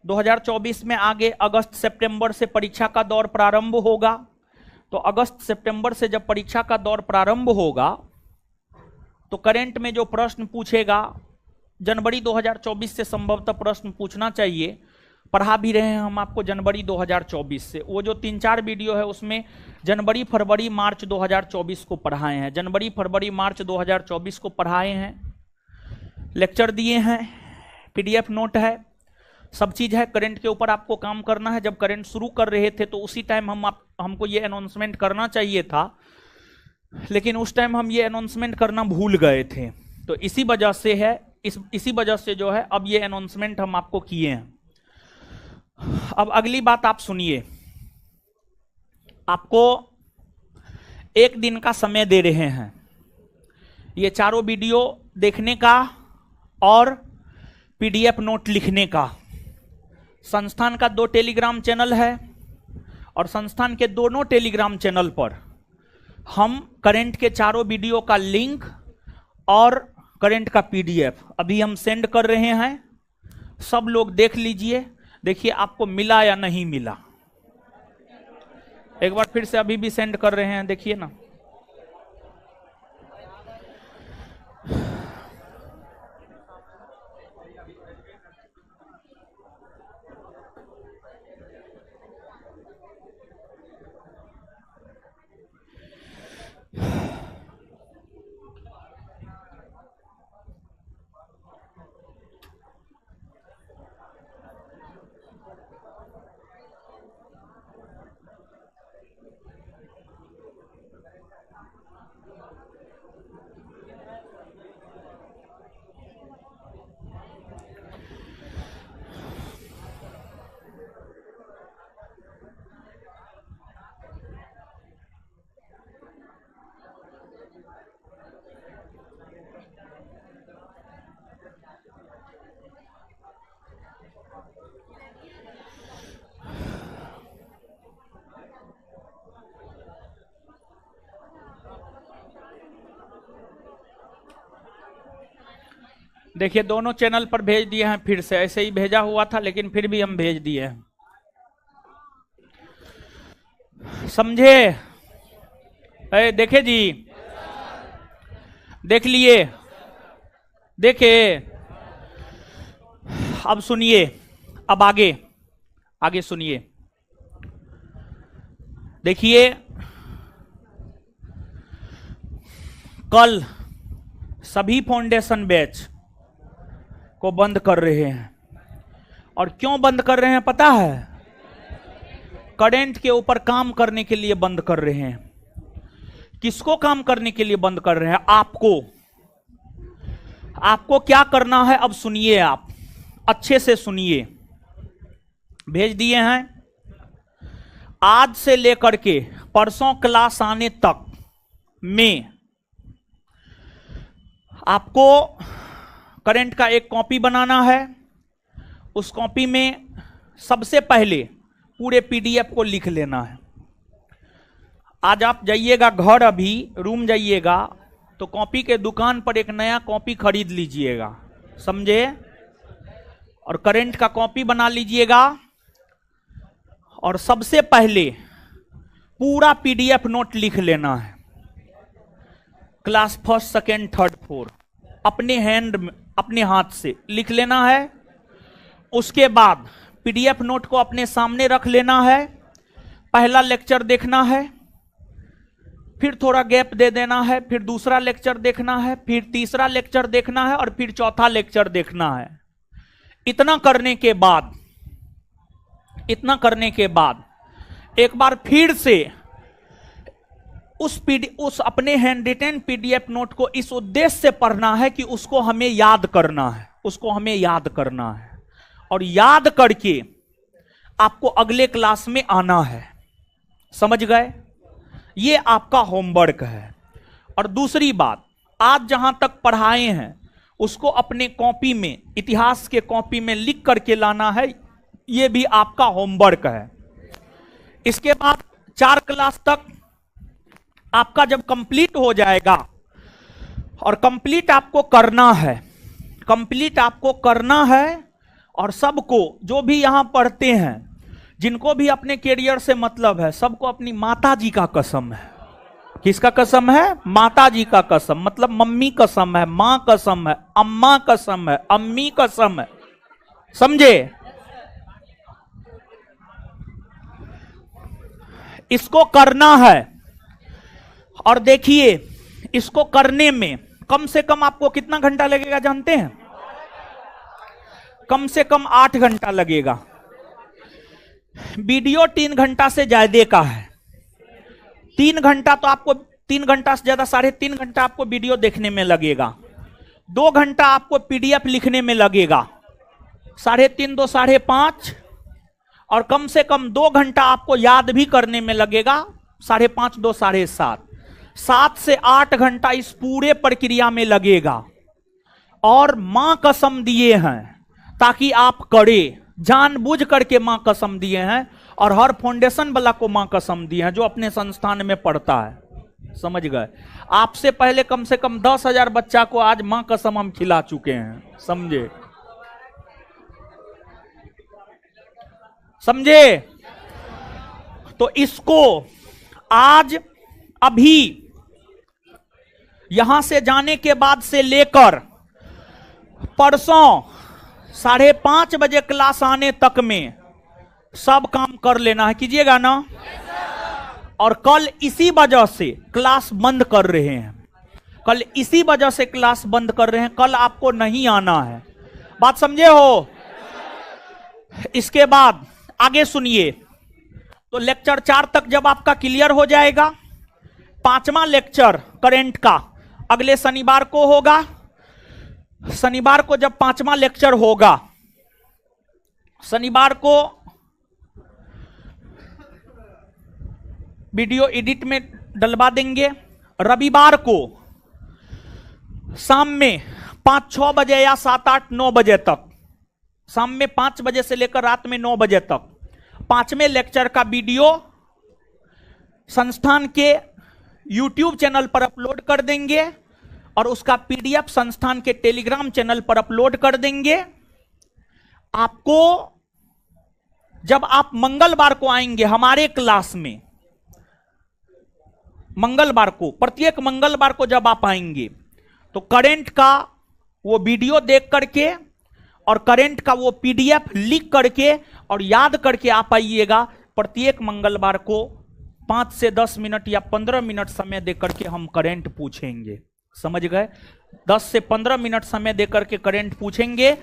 Speaker 1: 2024 में आगे अगस्त सितंबर से परीक्षा का दौर प्रारंभ होगा। तो अगस्त सितंबर से जब परीक्षा का दौर प्रारंभ होगा तो करंट में जो प्रश्न पूछेगा, जनवरी 2024 से संभवतः प्रश्न पूछना चाहिए। पढ़ा भी रहे हैं हम आपको जनवरी 2024 से। वो जो 3-4 वीडियो है उसमें जनवरी, फरवरी, मार्च 2024 को पढ़ाए हैं, जनवरी, फरवरी, मार्च 2024 को पढ़ाए हैं, लेक्चर दिए हैं, PDF नोट है, सब चीज़ है। करंट के ऊपर आपको काम करना है। जब करंट शुरू कर रहे थे तो उसी टाइम हमको ये अनाउंसमेंट करना चाहिए था, लेकिन उस टाइम हम ये अनाउंसमेंट करना भूल गए थे। तो इसी वजह से है, इसी वजह से जो है अब ये अनाउंसमेंट हम आपको किए हैं। अब अगली बात आप सुनिए, आपको 1 दिन का समय दे रहे हैं ये चारों वीडियो देखने का और PDF नोट लिखने का। संस्थान का 2 टेलीग्राम चैनल है और संस्थान के दोनों टेलीग्राम चैनल पर हम करंट के चारों वीडियो का लिंक और करंट का PDF अभी हम सेंड कर रहे हैं। सब लोग देख लीजिए, देखिए आपको मिला या नहीं मिला। एक बार फिर से अभी भी सेंड कर रहे हैं, देखिए ना। देखिए दोनों चैनल पर भेज दिए हैं, फिर से ऐसे ही भेजा हुआ था लेकिन फिर भी हम भेज दिए हैं, समझे? देखे जी, देख लिए, देखे। अब सुनिए, अब आगे सुनिए। देखिए कल सभी फाउंडेशन बैच को बंद कर रहे हैं। और क्यों बंद कर रहे हैं पता है? करंट के ऊपर काम करने के लिए बंद कर रहे हैं। किसको काम करने के लिए बंद कर रहे हैं? आपको। आपको क्या करना है अब सुनिए, आप अच्छे से सुनिए। भेज दिए हैं। आज से लेकर के परसों क्लास आने तक में आपको करंट का एक कॉपी बनाना है। उस कॉपी में सबसे पहले पूरे पीडीएफ को लिख लेना है। आज आप जाइएगा घर, अभी रूम जाइएगा तो कॉपी के दुकान पर एक नया कॉपी खरीद लीजिएगा, समझे? और करंट का कॉपी बना लीजिएगा और सबसे पहले पूरा पीडीएफ नोट लिख लेना है। Class first, second, third, fourth अपने हैंड में, अपने हाथ से लिख लेना है। उसके बाद पीडीएफ नोट को अपने सामने रख लेना है। पहला लेक्चर देखना है, फिर थोड़ा गैप दे देना है, फिर दूसरा लेक्चर देखना है, फिर तीसरा लेक्चर देखना है और फिर चौथा लेक्चर देखना है। इतना करने के बाद एक बार फिर से उस अपने हैंड रिटेन पीडीएफ नोट को इस उद्देश्य से पढ़ना है कि उसको हमें याद करना है, और याद करके आपको अगले क्लास में आना है। समझ गए? ये आपका होमवर्क है। और दूसरी बात, आज जहां तक पढ़ाए हैं उसको अपने कॉपी में, इतिहास के कॉपी में लिख करके लाना है। ये भी आपका होमवर्क है। इसके बाद 4 क्लास तक आपका जब कंप्लीट हो जाएगा, और कंप्लीट आपको करना है, और सबको जो भी यहां पढ़ते हैं, जिनको भी अपने कैरियर से मतलब है, सबको अपनी माता जी का कसम है। किसका कसम है? माता जी का कसम। मतलब मम्मी कसम है, मां कसम है, अम्मा कसम है, अम्मी कसम है। समझे? इसको करना है। और देखिए, इसको करने में कम से कम आपको कितना घंटा लगेगा जानते हैं? कम से कम 8 घंटा लगेगा। वीडियो 3 घंटा से ज्यादा का है। 3 घंटा तो आपको, 3 घंटा से ज्यादा 3.5 घंटा आपको वीडियो देखने में लगेगा। 2 घंटा आपको पीडीएफ लिखने में लगेगा। 3.5 2 5.5, और कम से कम 2 घंटा आपको याद भी करने में लगेगा। 5.5 2 7.5, 7 से 8 घंटा इस पूरे प्रक्रिया में लगेगा। और मां कसम दिए हैं ताकि आप करें, जानबूझ करके मां कसम दिए हैं। और हर फाउंडेशन वाला को मां कसम दिए हैं जो अपने संस्थान में पढ़ता है। समझ गए? आपसे पहले कम से कम 10,000 बच्चा को आज मां कसम हम खिला चुके हैं। समझे? तो इसको आज, अभी यहां से जाने के बाद से लेकर परसों 5:30 बजे क्लास आने तक में सब काम कर लेना है। कीजिएगा ना? और कल इसी वजह से क्लास बंद कर रहे हैं। कल आपको नहीं आना है। बात समझे हो? इसके बाद आगे सुनिए। तो लेक्चर 4 तक जब आपका क्लियर हो जाएगा, 5वां लेक्चर करंट का अगले शनिवार को होगा। शनिवार को जब 5वां लेक्चर होगा, शनिवार को वीडियो एडिट में डलवा देंगे। रविवार को शाम में 5-6 बजे या 7-8 9 बजे तक, शाम में 5 बजे से लेकर रात में 9 बजे तक 5वें लेक्चर का वीडियो संस्थान के YouTube चैनल पर अपलोड कर देंगे, और उसका पीडीएफ संस्थान के टेलीग्राम चैनल पर अपलोड कर देंगे। आपको जब आप मंगलवार को आएंगे हमारे क्लास में, मंगलवार को, प्रत्येक मंगलवार को जब आप आएंगे तो करंट का वो वीडियो देख करके और करंट का वो पीडीएफ लिख करके और याद करके आप आइएगा। प्रत्येक मंगलवार को 5 से 10 मिनट या 15 मिनट समय देकर के हम करंट पूछेंगे। समझ गए? 10 से 15 मिनट समय देकर के करंट पूछेंगे,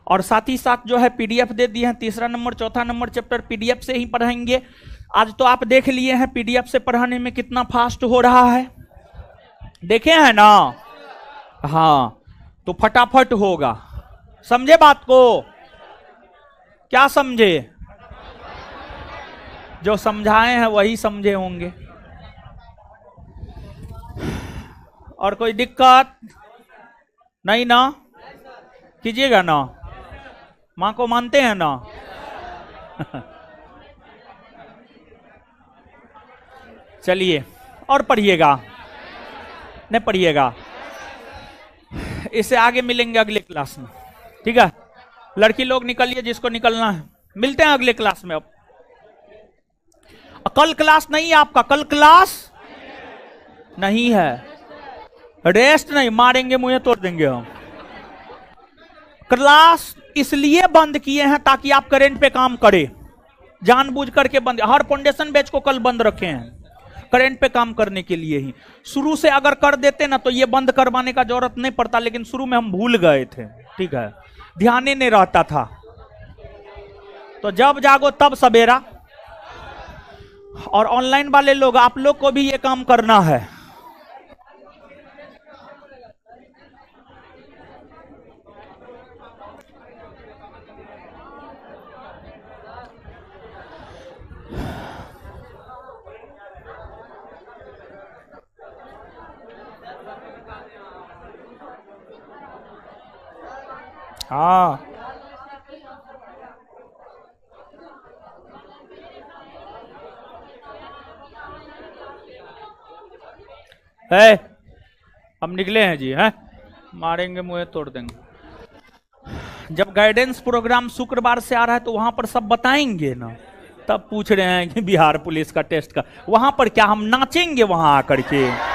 Speaker 1: और साथ ही साथ जो है पीडीएफ दे दिए हैं। 3रा नंबर 4था नंबर चैप्टर पीडीएफ से ही पढ़ाएंगे। आज तो आप देख लिए हैं पीडीएफ से पढ़ाने में कितना फास्ट हो रहा है, देखे हैं ना। हाँ, तो फटाफट होगा। समझे बात को? क्या समझे? जो समझाए हैं वही समझे होंगे। और कोई दिक्कत नहीं ना? कीजिएगा ना? मां को मानते हैं ना? चलिए और पढ़िएगा, नहीं पढ़िएगा, इससे आगे मिलेंगे अगले क्लास में, ठीक है। लड़की लोग निकलिए, जिसको निकलना है। मिलते हैं अगले क्लास में। अब कल क्लास नहीं है आपका, कल क्लास नहीं है, रेस्ट नहीं, मारेंगे मुझे तोड़ देंगे हम। क्लास इसलिए बंद किए हैं ताकि आप करंट पे काम करें, जानबूझ करके बंद। हर फाउंडेशन बैच को कल बंद रखे हैं करंट पे काम करने के लिए ही। शुरू से अगर कर देते ना तो ये बंद करवाने का जरूरत नहीं पड़ता, लेकिन शुरू में हम भूल गए थे, ठीक है, ध्यान ही नहीं रहता था। तो जब जागो तब सवेरा। और ऑनलाइन वाले लोग, आप लोग को भी ये काम करना है। हाँ, है हम निकले हैं जी, हैं मारेंगे मुझे तोड़ देंगे। जब गाइडेंस प्रोग्राम शुक्रवार से आ रहा है तो वहां पर सब बताएंगे ना, तब पूछ रहे हैं कि बिहार पुलिस का टेस्ट का, वहां पर क्या हम नाचेंगे वहां आकर के?